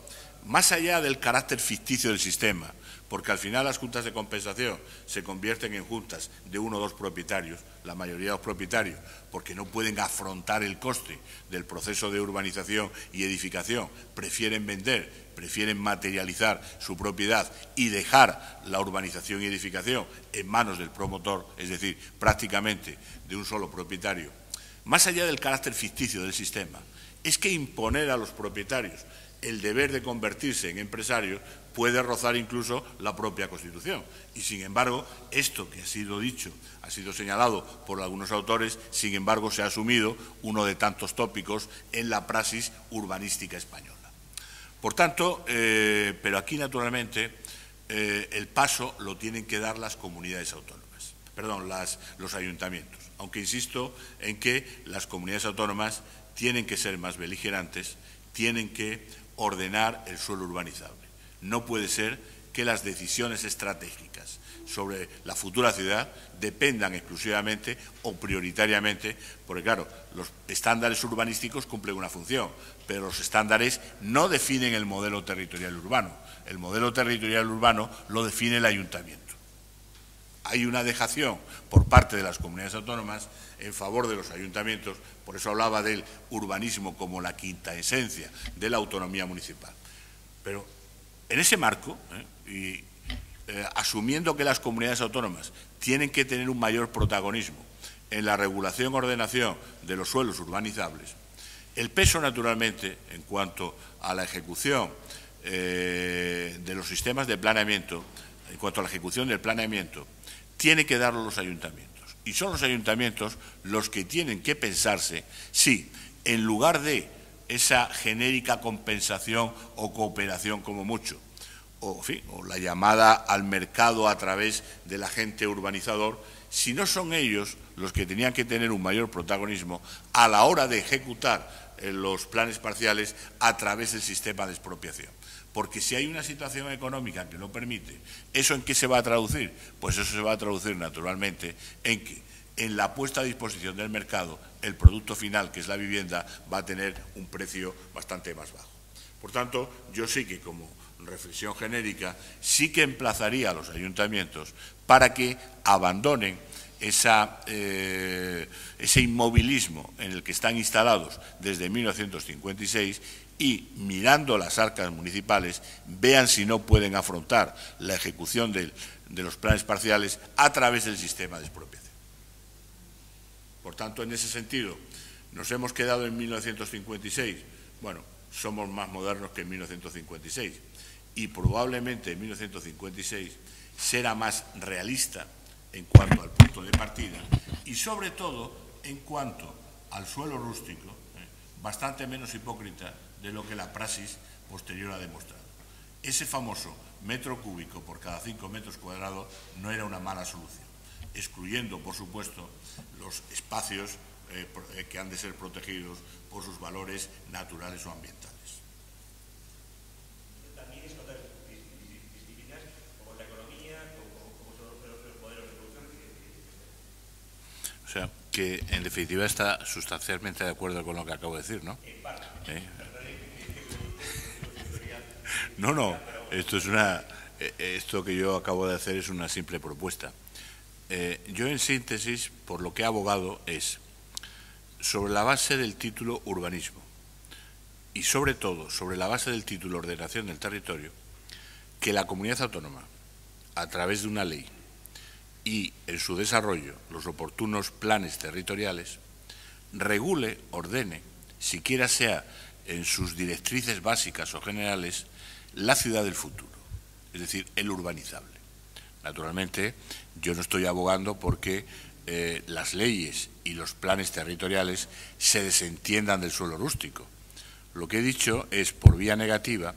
Más allá del carácter ficticio del sistema, porque al final las juntas de compensación se convierten en juntas de uno o dos propietarios, la mayoría de los propietarios, porque no pueden afrontar el coste del proceso de urbanización y edificación, prefieren vender, prefieren materializar su propiedad y dejar la urbanización y edificación en manos del promotor, es decir, prácticamente de un solo propietario. Más allá del carácter ficticio del sistema, es que imponer a los propietarios el deber de convertirse en empresarios puede rozar incluso la propia Constitución. Y, sin embargo, esto que ha sido dicho, ha sido señalado por algunos autores, sin embargo, se ha asumido uno de tantos tópicos en la praxis urbanística española. Por tanto, pero aquí, naturalmente, el paso lo tienen que dar las comunidades autónomas, perdón, los ayuntamientos, aunque insisto en que las comunidades autónomas tienen que ser más beligerantes, tienen que ordenar el suelo urbanizable. No puede ser que las decisiones estratégicas sobre la futura ciudad dependan exclusivamente o prioritariamente, porque claro, los estándares urbanísticos cumplen una función, pero los estándares no definen el modelo territorial urbano. El modelo territorial urbano lo define el ayuntamiento. Hay una dejación por parte de las comunidades autónomas en favor de los ayuntamientos, por eso hablaba del urbanismo como la quinta esencia de la autonomía municipal. Pero en ese marco, asumiendo que las comunidades autónomas tienen que tener un mayor protagonismo en la regulación y ordenación de los suelos urbanizables, el peso, naturalmente, en cuanto a la ejecución de los sistemas de planeamiento, en cuanto a la ejecución del planeamiento, tiene que darlo los ayuntamientos. Y son los ayuntamientos los que tienen que pensarse si, en lugar de esa genérica compensación o cooperación como mucho, o la llamada al mercado a través del agente urbanizador, si no son ellos los que tenían que tener un mayor protagonismo a la hora de ejecutar los planes parciales a través del sistema de expropiación. Porque si hay una situación económica que lo permite, ¿eso en qué se va a traducir? Pues eso se va a traducir naturalmente en que en la puesta a disposición del mercado el producto final, que es la vivienda, va a tener un precio bastante más bajo. Por tanto, yo sí que como reflexión genérica, sí que emplazaría a los ayuntamientos para que abandonen ese inmovilismo en el que están instalados desde 1956 y, mirando las arcas municipales, vean si no pueden afrontar la ejecución de los planes parciales a través del sistema de expropiación. Por tanto, en ese sentido, nos hemos quedado en 1956. Bueno, somos más modernos que en 1956 y probablemente en 1956 será más realista en cuanto al punto de partida y sobre todo en cuanto al suelo rústico, bastante menos hipócrita de lo que la praxis posterior ha demostrado. Ese famoso metro cúbico por cada 5 metros cuadrados no era una mala solución, excluyendo, por supuesto, los espacios que han de ser protegidos por sus valores naturales o ambientales. También es otras disciplinas como la economía, como son los modelos de producción. O sea, que en definitiva está sustancialmente de acuerdo con lo que acabo de decir, ¿no? En parte. No, esto que yo acabo de hacer es una simple propuesta. Yo, en síntesis, por lo que he abogado es, sobre la base del título urbanismo y, sobre todo, sobre la base del título ordenación del territorio, que la comunidad autónoma, a través de una ley y en su desarrollo los oportunos planes territoriales, regule, ordene, siquiera sea en sus directrices básicas o generales, la ciudad del futuro, es decir, el urbanizable. Naturalmente, yo no estoy abogando porque las leyes y los planes territoriales se desentiendan del suelo rústico. Lo que he dicho es, por vía negativa,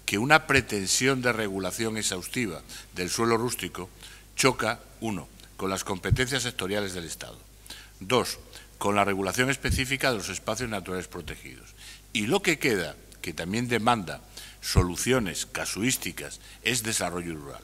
que una pretensión de regulación exhaustiva del suelo rústico choca, 1, con las competencias sectoriales del Estado, 2, con la regulación específica de los espacios naturales protegidos. Y lo que queda, que también demanda soluciones casuísticas, es desarrollo rural.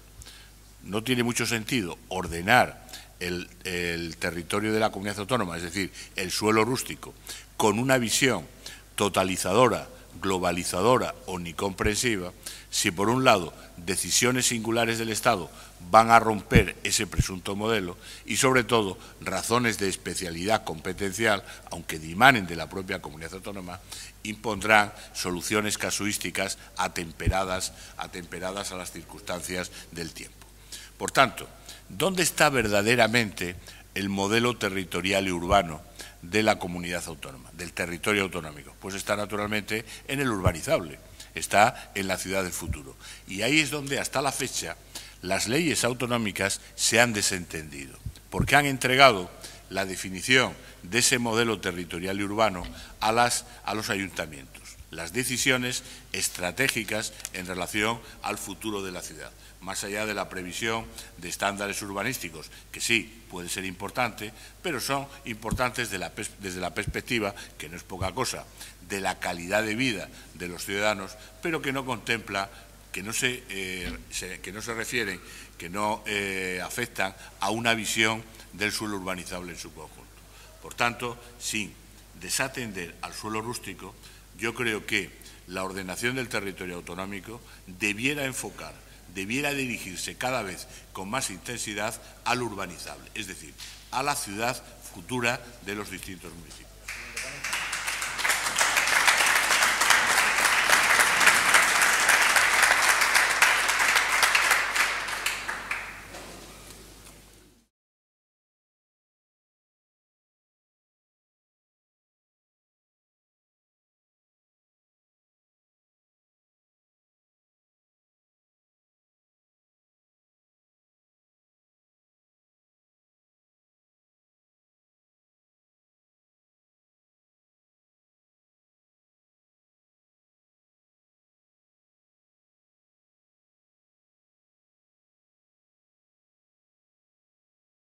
No tiene mucho sentido ordenar el territorio de la comunidad autónoma, es decir, el suelo rústico, con una visión totalizadora, globalizadora, omnicomprensiva, si por un lado decisiones singulares del Estado van a romper ese presunto modelo y, sobre todo, razones de especialidad competencial, aunque dimanen de la propia comunidad autónoma, impondrán soluciones casuísticas atemperadas a las circunstancias del tiempo. Por tanto, ¿dónde está verdaderamente el modelo territorial y urbano de la comunidad autónoma, del territorio autonómico? Pues está naturalmente en el urbanizable, está en la ciudad del futuro. Y ahí es donde hasta la fecha las leyes autonómicas se han desentendido, porque han entregado la definición de ese modelo territorial y urbano a los ayuntamientos, las decisiones estratégicas en relación al futuro de la ciudad, más allá de la previsión de estándares urbanísticos, que sí puede ser importante, pero son importantes desde la perspectiva, que no es poca cosa, de la calidad de vida de los ciudadanos, pero que no contempla, que no se refieren, que no afectan a una visión del suelo urbanizable en su conjunto. Por tanto, sin desatender al suelo rústico, yo creo que la ordenación del territorio autonómico debiera dirigirse cada vez con más intensidad al urbanizable, es decir, a la ciudad futura de los distintos municipios.